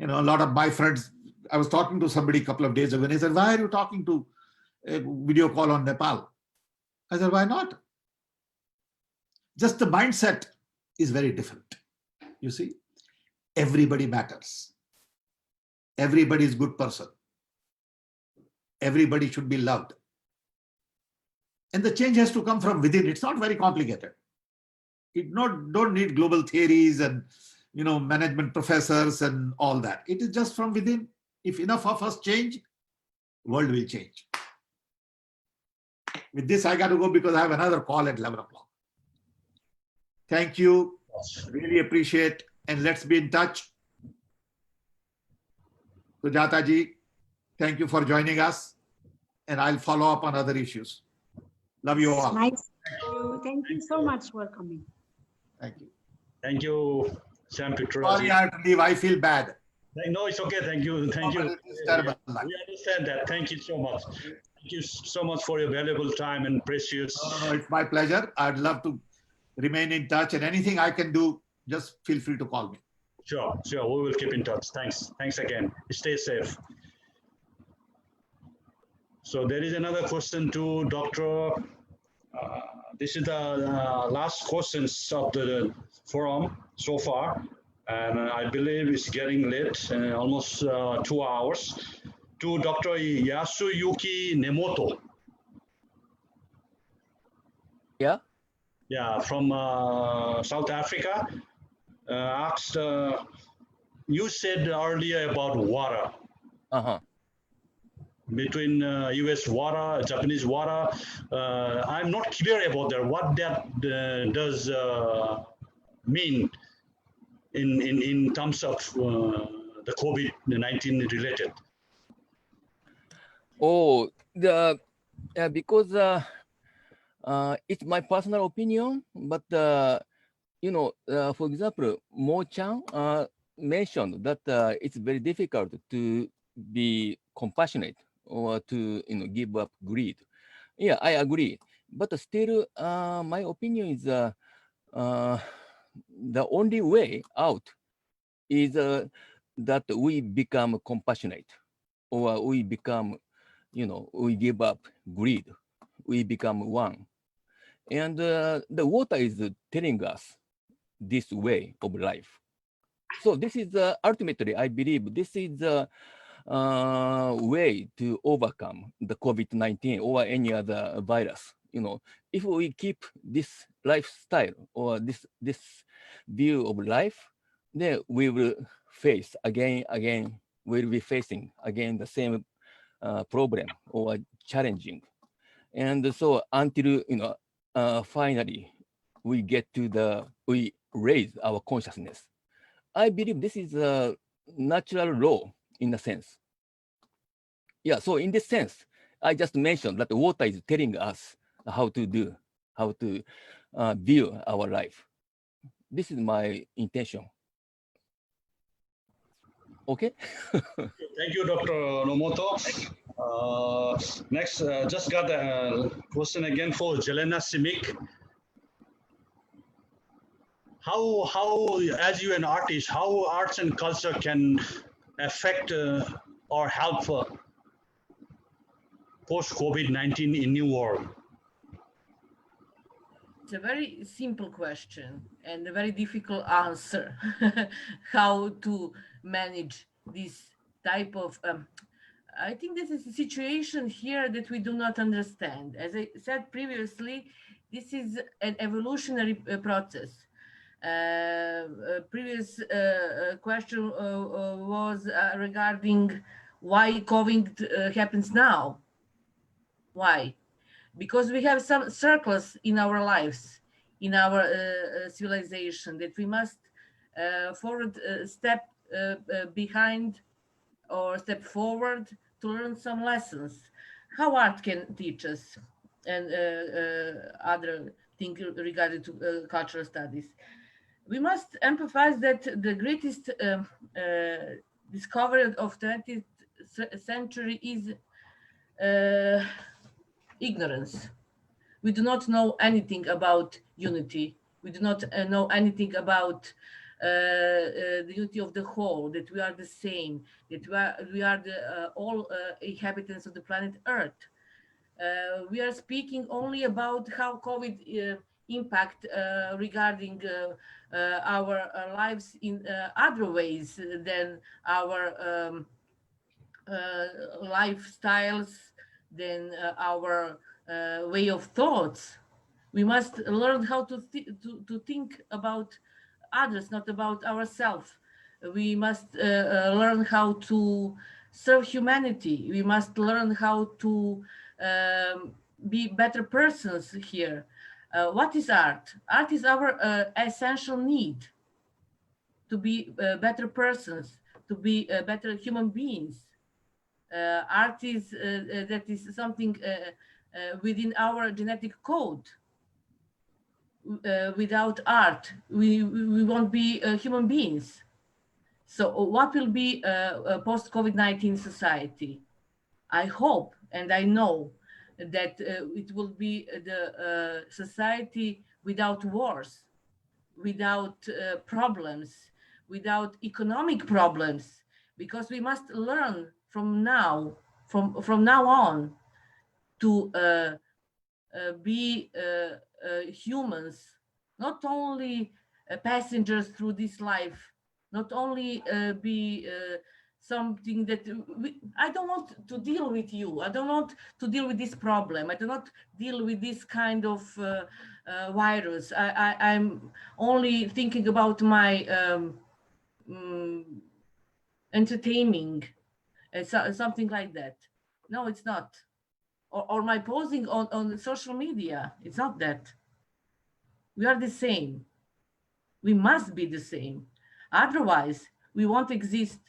A lot of my friends, I was talking to somebody a couple of days ago and he said, why are you talking to a video call on Nepal? I said, why not? Just the mindset is very different. You see, everybody matters. Everybody is a good person. Everybody should be loved. And the change has to come from within. It's not very complicated. It don't need global theories and management professors and all that. It is just from within. If enough of us change, world will change. With this, I got to go because I have another call at 11 o'clock. Thank you. Really appreciate. And let's be in touch. Sujata ji, thank you for joining us. And I'll follow up on other issues. Love you all. Nice. Thank you so much for coming. Thank you. Thank you, Sam Petra. Sorry, I have to leave. I feel bad. No, it's okay. Thank you. Thank you. It's terrible. We understand that. Thank you so much. Thank you so much for your valuable time and precious. It's my pleasure. I'd love to remain in touch, and anything I can do, just feel free to call me. Sure. We will keep in touch. Thanks again. Stay safe. So there is another question to Dr. This is the last questions of the forum so far. And I believe it's getting late, almost 2 hours. To Dr. Yasuyuki Nemoto. Yeah. Yeah, from South Africa. Asked, you said earlier about water. Between US water, Japanese water. I'm not clear about that. What that does mean in terms of the COVID-19 related? Oh, because it's my personal opinion, but for example, Mo-chan mentioned that it's very difficult to be compassionate or to give up greed. Yeah, I agree. But still, my opinion is the only way out is that we become compassionate, or we become, we give up greed. We become one. And the water is telling us this way of life. So this is ultimately, I believe, this is the way to overcome the COVID-19 or any other virus. If we keep this lifestyle or this view of life, then we will face again, we'll be facing again the same problem or challenging. And so until, finally, we raise our consciousness. I believe this is a natural law in a sense. Yeah, so in this sense, I just mentioned that the water is telling us how to view our life. This is my intention. Okay. Thank you, Dr. Nomoto. Next, just got a question again for Jelena Simic. How, as you an artist, how arts and culture can affect or help post-COVID-19 in new world? It's a very simple question and a very difficult answer. How to manage this type of I think this is a situation here that we do not understand. As I said previously, this is an evolutionary process. Previous question was regarding why COVID happens now. Why? Because we have some circles in our lives, in our civilization, that we must forward step behind or step forward to learn some lessons. How art can teach us and other things regarding to cultural studies. We must emphasize that the greatest discovery of 20th century is ignorance. We do not know anything about unity. We do not know anything about the unity of the whole, that we are the same, that we are the all inhabitants of the planet Earth. We are speaking only about how COVID impact regarding our lives in other ways than our lifestyles, than our way of thoughts. We must learn how to think about others, not about ourselves. We must learn how to serve humanity. We must learn how to be better persons here. What is art? Art is our essential need to be better persons, to be better human beings. Art is that is something within our genetic code. Without art, we won't be human beings. So what will be a post-COVID-19 society? I hope and I know that it will be the society without wars, without problems, without economic problems, because we must learn from now on to be humans, not only passengers through this life, not only be something that I don't want to deal with you. I don't want to deal with this problem. I do not deal with this kind of virus. I'm only thinking about my entertaining, something like that. No, it's not. Or my posing on social media. It's not that. We are the same. We must be the same. Otherwise, we won't exist.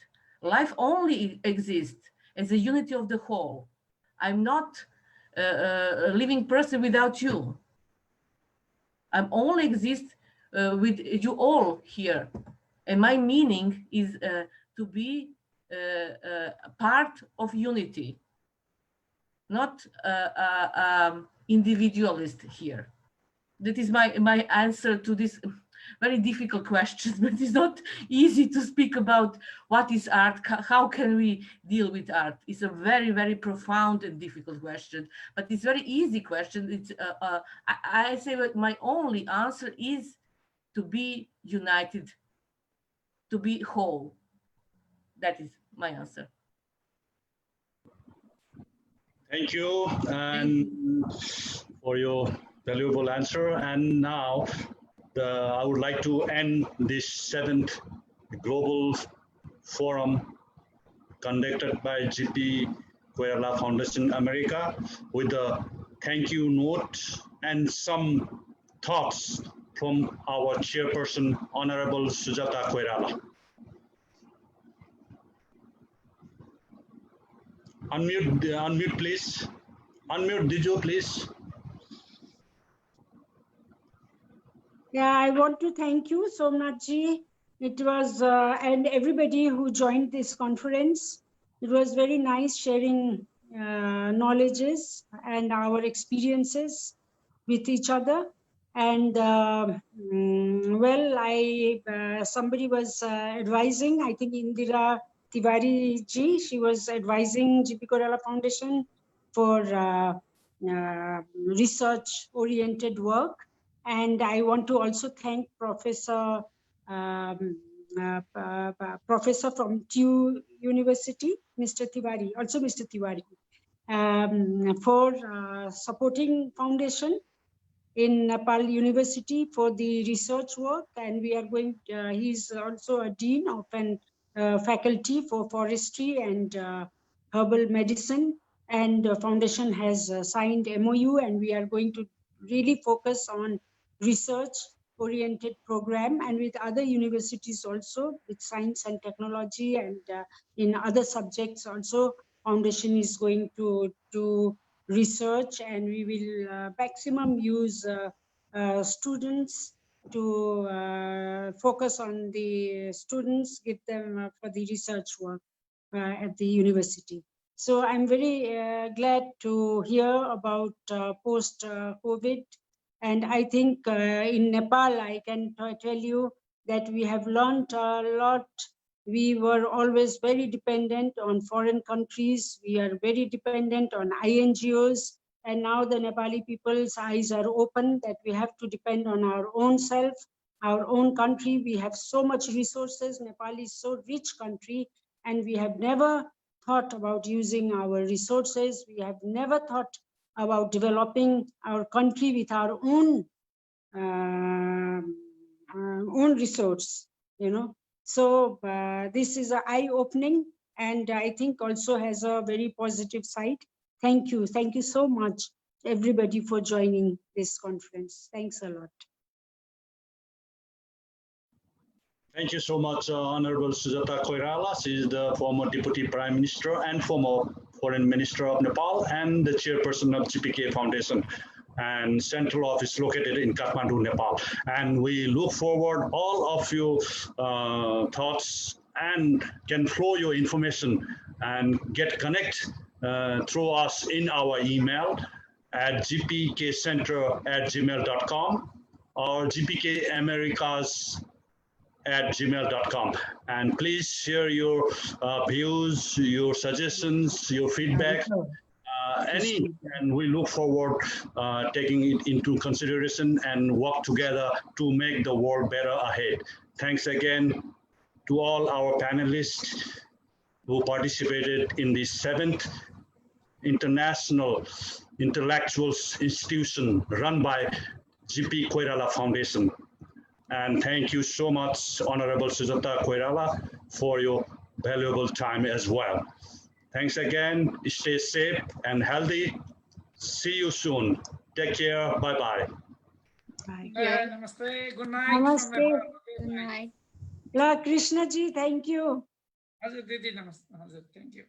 Life only exists as a unity of the whole. I'm not a living person without you. I'm only exist with you all here. And my meaning is to be part of unity, not individualist here. That is my answer to this very difficult question, but it's not easy to speak about what is art, how can we deal with art. It's a very, very profound and difficult question, but it's very easy question. It's I say that my only answer is to be united, to be whole. That is my answer. Thank you, and for your valuable answer. And now I would like to end this 7th Global Forum conducted by GPK Foundation America with a thank you note and some thoughts from our chairperson, Honorable Sujata Koirala. Unmute, please. Unmute, Dijo, please. Yeah, I want to thank you, Somnathji. It was, and everybody who joined this conference. It was very nice sharing knowledges and our experiences with each other. And well, somebody was advising, I think Indira Tiwari ji, she was advising GPK Foundation for research-oriented work. And I want to also thank Professor from TU University, Mr. Tiwari, also Mr. Tiwari, for supporting foundation in Nepal University for the research work. And we are going, he's also a dean of an faculty for forestry and herbal medicine. And the foundation has signed MOU, and we are going to really focus on research-oriented program, and with other universities also, with science and technology, and in other subjects also, foundation is going to do research, and we will maximum use students to focus on the students, give them for the research work at the university. So I'm very glad to hear about post-COVID. And I think in Nepal, I can tell you that we have learned a lot. We were always very dependent on foreign countries. We are very dependent on INGOs. And now the Nepali people's eyes are open that we have to depend on our own self, our own country. We have so much resources. Nepal is so rich country, and we have never thought about using our resources. We have never thought about developing our country with our own resource, you know. So this is an eye-opening, and I think also has a very positive side. Thank you so much, everybody, for joining this conference. Thanks a lot. Thank you so much, Honorable Sujata Koirala. She is the former Deputy Prime Minister and former Foreign Minister of Nepal and the chairperson of GPK Foundation and central office located in Kathmandu, Nepal. And we look forward all of your thoughts and can flow your information and get connect through us in our email at gpkcenter@gmail.com or gpkamericas@gmail.com. And please share your views, your suggestions, your feedback, and we look forward taking it into consideration and work together to make the world better ahead. Thanks again to all our panelists who participated in the 7th International Intellectuals Institution run by GP Koirala Foundation. And thank you so much, Honorable Sujata Koirala, for your valuable time as well. Thanks again. Stay safe and healthy. See you soon. Take care. Bye-bye. Bye. Namaste. Good night. Namaste. Good night. La Krishna ji, thank you. Hazur Didi, namaste. Hazur, thank you.